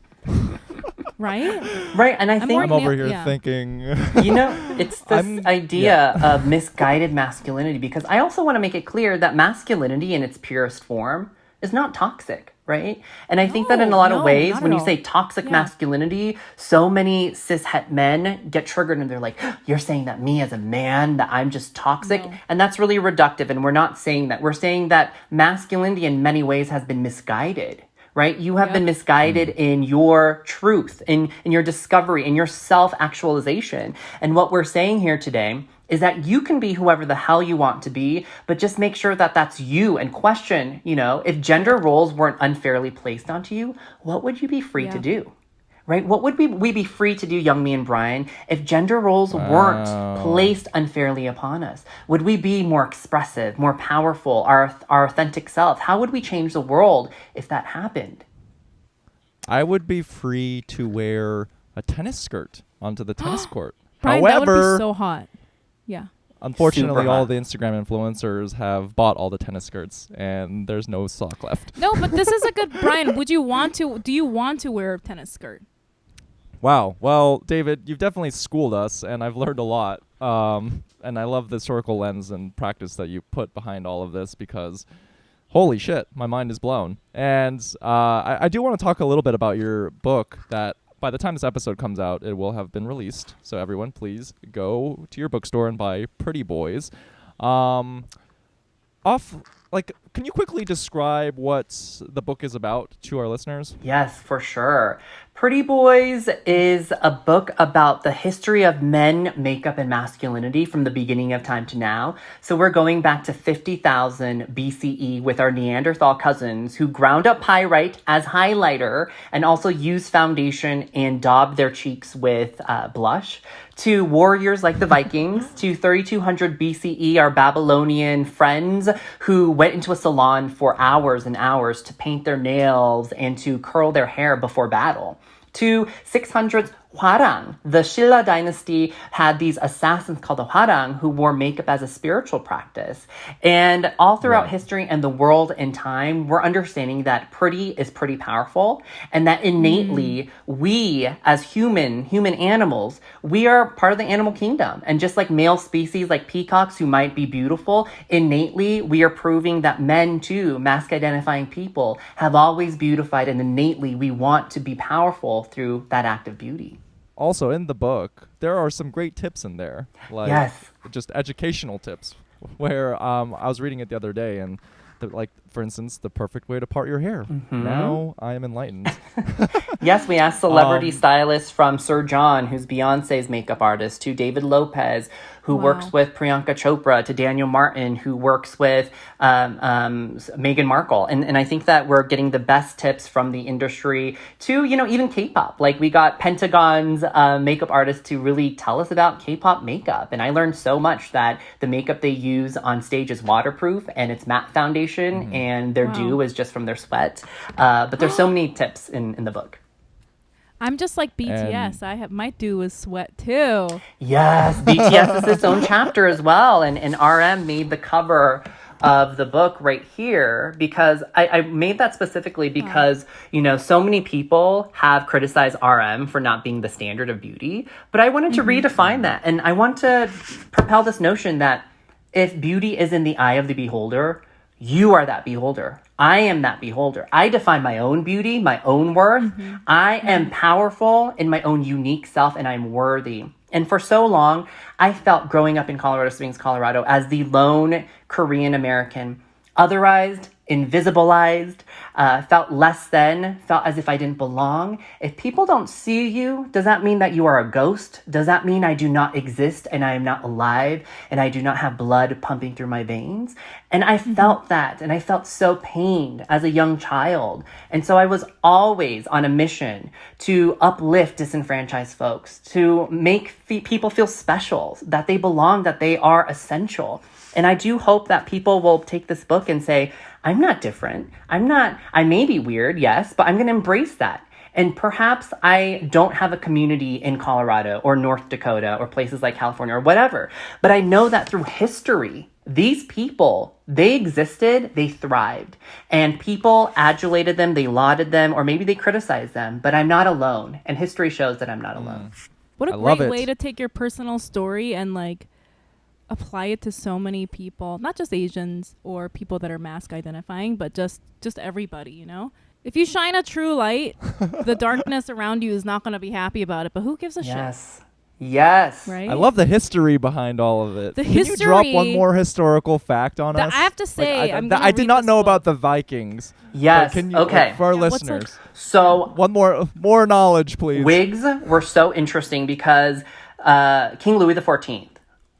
Right? Right. And I think I'm over here thinking, it's this idea of misguided masculinity, because I also want to make it clear that masculinity in its purest form is not toxic, right? And I think that in a lot of ways, when you say toxic masculinity, so many cis het men get triggered and they're like, you're saying that me as a man, that I'm just toxic. No. And that's really reductive. And we're not saying that. We're saying that masculinity in many ways has been misguided. Right? You have been misguided in your truth, in your discovery, in your self-actualization. And what we're saying here today is that you can be whoever the hell you want to be, but just make sure that that's you and question, if gender roles weren't unfairly placed onto you, what would you be free to do? Right? What would we be free to do, Youngmi and Brian, if gender roles weren't placed unfairly upon us? Would we be more expressive, more powerful, our authentic self? How would we change the world if that happened? I would be free to wear a tennis skirt onto the tennis court. Brian, However, that would be so hot. Yeah. Unfortunately, Super all hot. the Instagram influencers have bought all the tennis skirts, and there's no sock left. No, but this is a good Brian. Do you want to wear a tennis skirt? Wow. Well, David, you've definitely schooled us, and I've learned a lot. And I love the historical lens and practice that you put behind all of this because, holy shit, my mind is blown. And I do want to talk a little bit about your book that by the time this episode comes out, it will have been released. So everyone, please go to your bookstore and buy Pretty Boys. Can you quickly describe what the book is about to our listeners? Yes, for sure. Pretty Boys is a book about the history of men, makeup, and masculinity from the beginning of time to now. So we're going back to 50,000 BCE with our Neanderthal cousins who ground up pyrite as highlighter and also used foundation and daubed their cheeks with blush, to warriors like the Vikings, to 3200 BCE, our Babylonian friends who went into a salon for hours and hours to paint their nails and to curl their hair before battle, to 600s Hwarang. The Shilla dynasty had these assassins called the Hwarang who wore makeup as a spiritual practice. And all throughout history and the world and time, we're understanding that pretty is pretty powerful and that innately we as human animals, we are part of the animal kingdom. And just like male species like peacocks who might be beautiful, innately we are proving that men too, mask-identifying people, have always beautified and innately we want to be powerful through that act of beauty. Also, in the book, there are some great tips in there, like Yes. just educational tips. Where I was reading it the other day, and for instance, the perfect way to part your hair. Now I am enlightened. Yes, we asked celebrity stylists from Sir John, who's Beyonce's makeup artist, to David Lopez, who works with Priyanka Chopra, to Daniel Martin, who works with Meghan Markle. And I think that we're getting the best tips from the industry to, even K-pop. Like we got Pentagon's makeup artist to really tell us about K-pop makeup. And I learned so much that the makeup they use on stage is waterproof and it's matte foundation and their dew is just from their sweat. But there's so many tips in the book. I'm just like BTS. My dew is sweat too. Yes, BTS is its own chapter as well. And RM made the cover of the book right here because I made that specifically because, so many people have criticized RM for not being the standard of beauty. But I wanted to redefine that. And I want to propel this notion that if beauty is in the eye of the beholder, you are that beholder. I am that beholder. I define my own beauty, my own worth. I am powerful in my own unique self and I'm worthy. And for so long, I felt growing up in Colorado Springs, Colorado, as the lone Korean American, otherized, invisibilized, felt less than, felt as if I didn't belong. If people don't see you, does that mean that you are a ghost? Does that mean I do not exist and I am not alive and I do not have blood pumping through my veins? And I felt that, and I felt so pained as a young child. And so I was always on a mission to uplift disenfranchised folks, to make people feel special, that they belong, that they are essential. And I do hope that people will take this book and say, I'm not different. I may be weird, yes, but I'm going to embrace that. And perhaps I don't have a community in Colorado or North Dakota or places like California or whatever. But I know that through history, these people, they existed, they thrived. And people adulated them, they lauded them, or maybe they criticized them. But I'm not alone. And history shows that I'm not alone. What a great way to take your personal story and apply it to so many people, not just Asians or people that are mask identifying, but just everybody, If you shine a true light, the darkness around you is not going to be happy about it, but who gives a shit? Yes. Right? I love the history behind all of it. Can you drop one more historical fact on us? I have to say, I did not know about the Vikings. Yes. Okay. For our listeners. So one more knowledge, please. Wigs were so interesting because King Louis XIV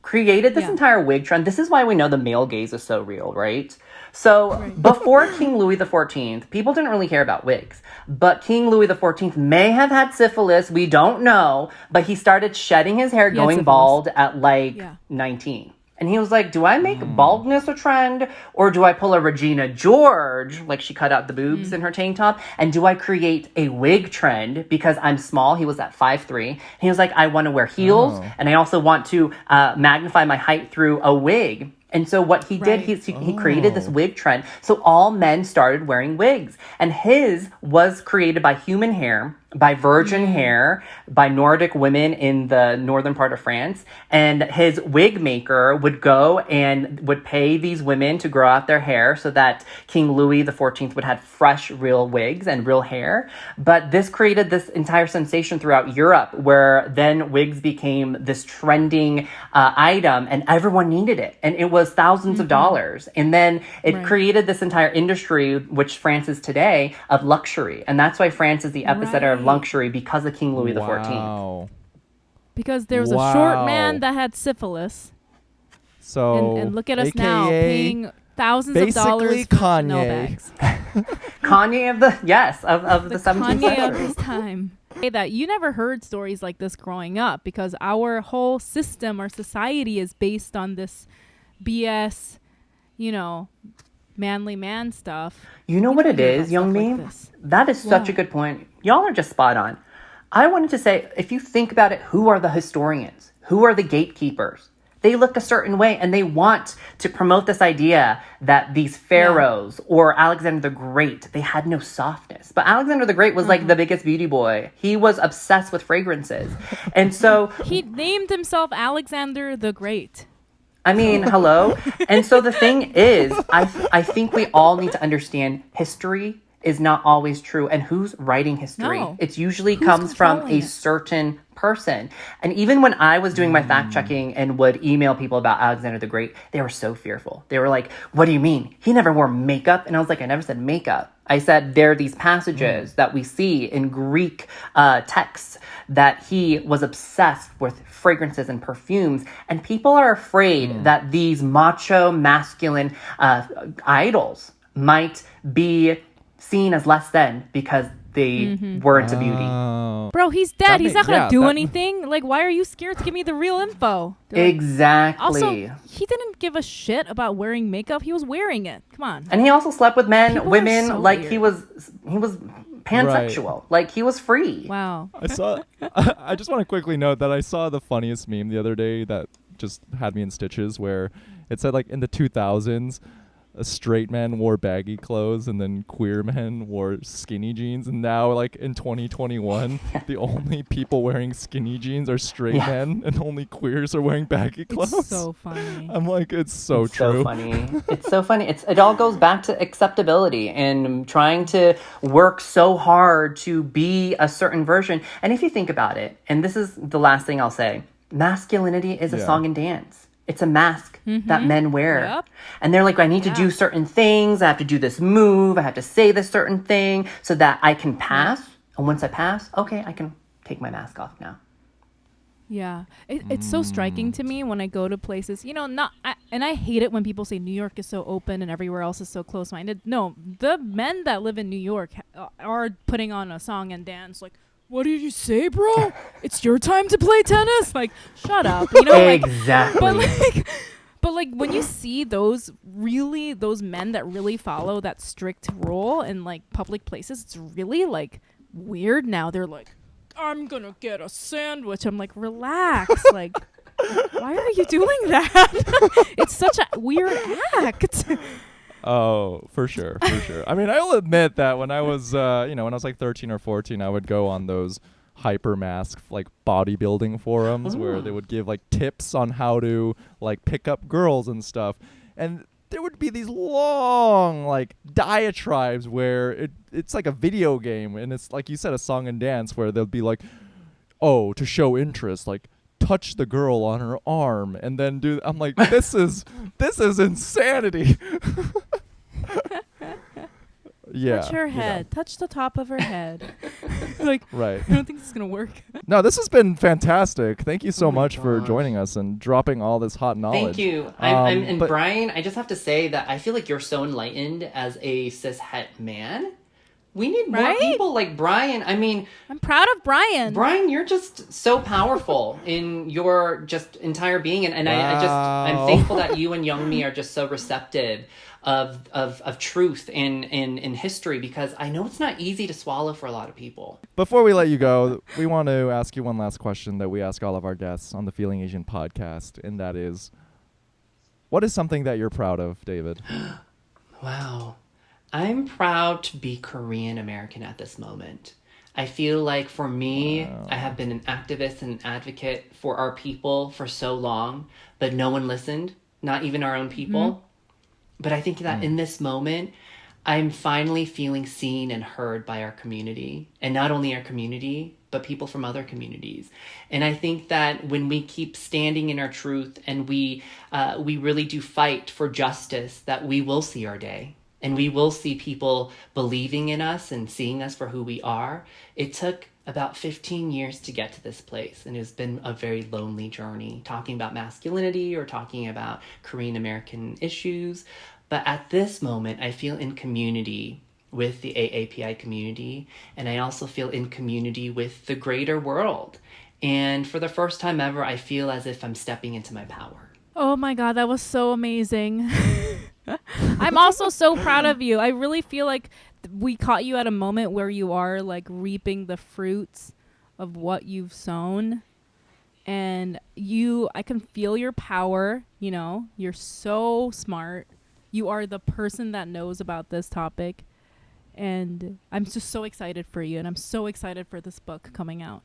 created this entire wig trend. This is why we know the male gaze is so real, right? So before King Louis XIV, people didn't really care about wigs. But King Louis XIV may have had syphilis. We don't know. But he started shedding his hair, going bald at 19. And he was like, do I make baldness a trend? Or do I pull a Regina George, like she cut out the boobs in her tank top? And do I create a wig trend because I'm small? He was at 5'3". He was like, I want to wear heels. And I also want to magnify my height through a wig. And so what he did, he created this wig trend. So all men started wearing wigs. And his was created by human hair, by virgin hair, by Nordic women in the northern part of France. And his wig maker would go and would pay these women to grow out their hair so that King Louis XIV would have fresh, real wigs and real hair. But this created this entire sensation throughout Europe, where then wigs became this trending item and everyone needed it. And it was thousands of dollars. And then it created this entire industry, which France is today, of luxury. And that's why France is the epicenter of luxury, because of King Louis XIV. Because there was a short man that had syphilis. So and look at us AKA now, paying thousands of dollars for Kanye. no bags. Kanye of the 17th Kanye of century. his time. That you never heard stories like this growing up, because our whole system, our society is based on this BS, manly man stuff. You know what it is, Youngmi? That is such a good point. Y'all are just spot on. I wanted to say, if you think about it, who are the historians? Who are the gatekeepers? They look a certain way, and they want to promote this idea that these pharaohs or Alexander the Great, they had no softness. But Alexander the Great was like the biggest beauty boy. He was obsessed with fragrances. And so he named himself Alexander the Great. I mean, hello. And so the thing is, I think we all need to understand history is not always true. And who's writing history? No. It usually comes from a certain person. And even when I was doing my fact checking and would email people about Alexander the Great, they were so fearful. They were like, what do you mean? He never wore makeup? And I was like, I never said makeup. I said there are these passages that we see in Greek texts that he was obsessed with fragrances and perfumes. And people are afraid that these macho, masculine idols might be seen as less than because they were into beauty. Bro, he's dead. He's not going to do anything. Like, why are you scared to give me the real info? Exactly. Also, he didn't give a shit about wearing makeup. He was wearing it. Come on. And he also slept with men, People are women, so like weird. he was pansexual. Like he was free. Wow. I just want to quickly note that I saw the funniest meme the other day that just had me in stitches, where it said, like, in the 2000s, a straight man wore baggy clothes and then queer men wore skinny jeans, and now, like, in 2021 the only people wearing skinny jeans are straight men and only queers are wearing baggy clothes. It's so funny. I'm like, it's so It's true. so funny. It's so funny. It all goes back to acceptability and trying to work so hard to be a certain version. And if you think about it, and this is the last thing I'll say, masculinity is a song and dance. It's a mask that men wear. Yep. And they're like, I need to do certain things. I have to do this move. I have to say this certain thing so that I can pass. And once I pass, okay, I can take my mask off now. Yeah. It's so striking to me when I go to places, and I hate it when people say New York is so open and everywhere else is so close-minded. No, the men that live in New York are putting on a song and dance like, what did you say, bro? It's your time to play tennis? Like, shut up. Exactly. But when you see those men that really follow that strict rule in like public places, it's really like weird now. They're like, I'm gonna get a sandwich. I'm like, relax. Like, why are you doing that? It's such a weird act. Oh, for sure. I mean, I'll admit that when I was, when I was like 13 or 14, I would go on those hyper mask like bodybuilding forums where they would give like tips on how to like pick up girls and stuff. And there would be these long like diatribes where it's like a video game, and it's like you said, a song and dance, where they'll be like, oh, to show interest, like touch the girl on her arm and then do. I'm like, this is insanity. Yeah. Touch her head. Touch the top of her head. Like, right. I don't think this is gonna work. No, this has been fantastic. Thank you so much for joining us and dropping all this hot knowledge. Thank you. And Brian, I just have to say that I feel like you're so enlightened as a cis het man. We need more Right? people like Brian. I mean, I'm proud of Brian. Brian, you're just so powerful in your just entire being, and I'm Wow. thankful that you and Youngmi are just so receptive of truth in history, because I know it's not easy to swallow for a lot of people. Before we let you go, we want to ask you one last question that we ask all of our guests on the Feeling Asian podcast, and that is, what is something that you're proud of, David? Wow. I'm proud to be Korean American at this moment. I feel like for me, I have been an activist and an advocate for our people for so long, but no one listened, not even our own people. But I think that in this moment, I'm finally feeling seen and heard by our community. And not only our community, but people from other communities. And I think that when we keep standing in our truth and we really do fight for justice, that we will see our day. And we will see people believing in us and seeing us for who we are. It took about 15 years to get to this place, and it's been a very lonely journey, talking about masculinity or talking about Korean American issues. But at this moment, I feel in community with the AAPI community, and I also feel in community with the greater world. And for the first time ever, I feel as if I'm stepping into my power. Oh my God, that was so amazing. I'm also so proud of you. I really feel like we caught you at a moment where you are like reaping the fruits of what you've sown. And I can feel your power, you know, you're so smart. You are the person that knows about this topic. And I'm just so excited for you. And I'm so excited for this book coming out.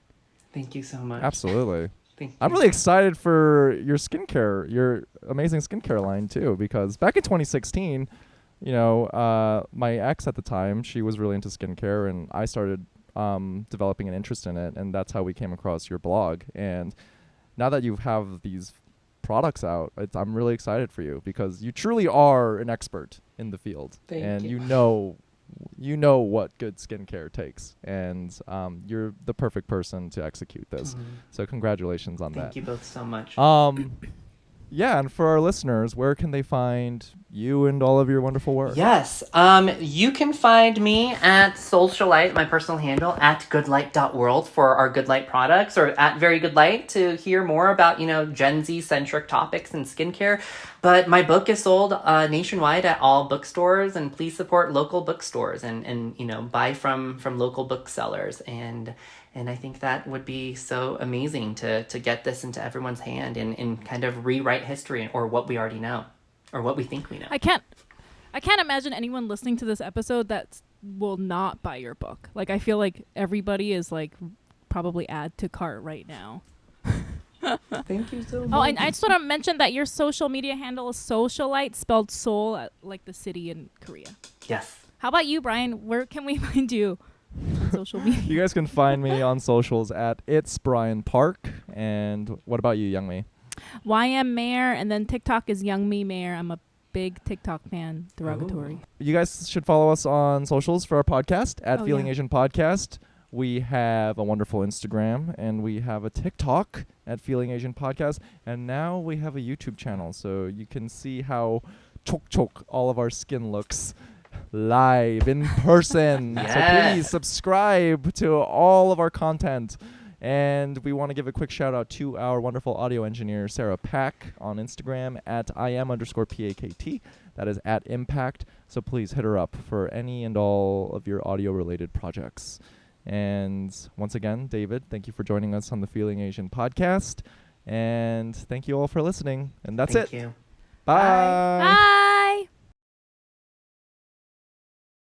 Thank you so much. Absolutely. Thank you. I'm really excited for your skincare, your amazing skincare line too, because back in 2016, you know, my ex at the time, she was really into skincare, and I started developing an interest in it, and that's how we came across your blog. And now that you have these products out, I'm really excited for you, because you truly are an expert in the field. Thank you. You know what good skincare takes, and you're the perfect person to execute this. So congratulations on that. Thank you both so much. Yeah, and for our listeners, where can they find you and all of your wonderful work? Yes, you can find me at Socialite, my personal handle, at goodlight.world for our Good Light products, or at Very Good Light to hear more about, you know, Gen Z-centric topics and skincare. But my book is sold nationwide at all bookstores, and please support local bookstores and you know, buy from local booksellers. And I think that would be so amazing to get this into everyone's hand and kind of rewrite history, or what we already know, or what we think we know. I can't imagine anyone listening to this episode that will not buy your book. Like, I feel like everybody is like probably add to cart right now. Thank you so much. Oh, and I just want to mention that your social media handle is Socialite, spelled Seoul, like the city in Korea. Yes. How about you, Brian? Where can we find you on social media? You guys can find me on socials at It's Brian Park. And what about you, Youngmi? YM Mayor, and then TikTok is Youngmi Mayor. I'm a big TikTok fan. Derogatory. You guys should follow us on socials for our podcast at Oh, Feeling yeah. Asian Podcast. We have a wonderful Instagram, and we have a TikTok at Feeling Asian Podcast, and now we have a YouTube channel, so you can see how chok all of our skin looks live in person. Yes. So please subscribe to all of our content. And we want to give a quick shout out to our wonderful audio engineer, Sarah Pack, on Instagram at IM_PAKT. That is at Impact. So please hit her up for any and all of your audio related projects. And once again, David, thank you for joining us on the Feeling Asian podcast. And thank you all for listening. And that's Thank it. you. Bye. Bye.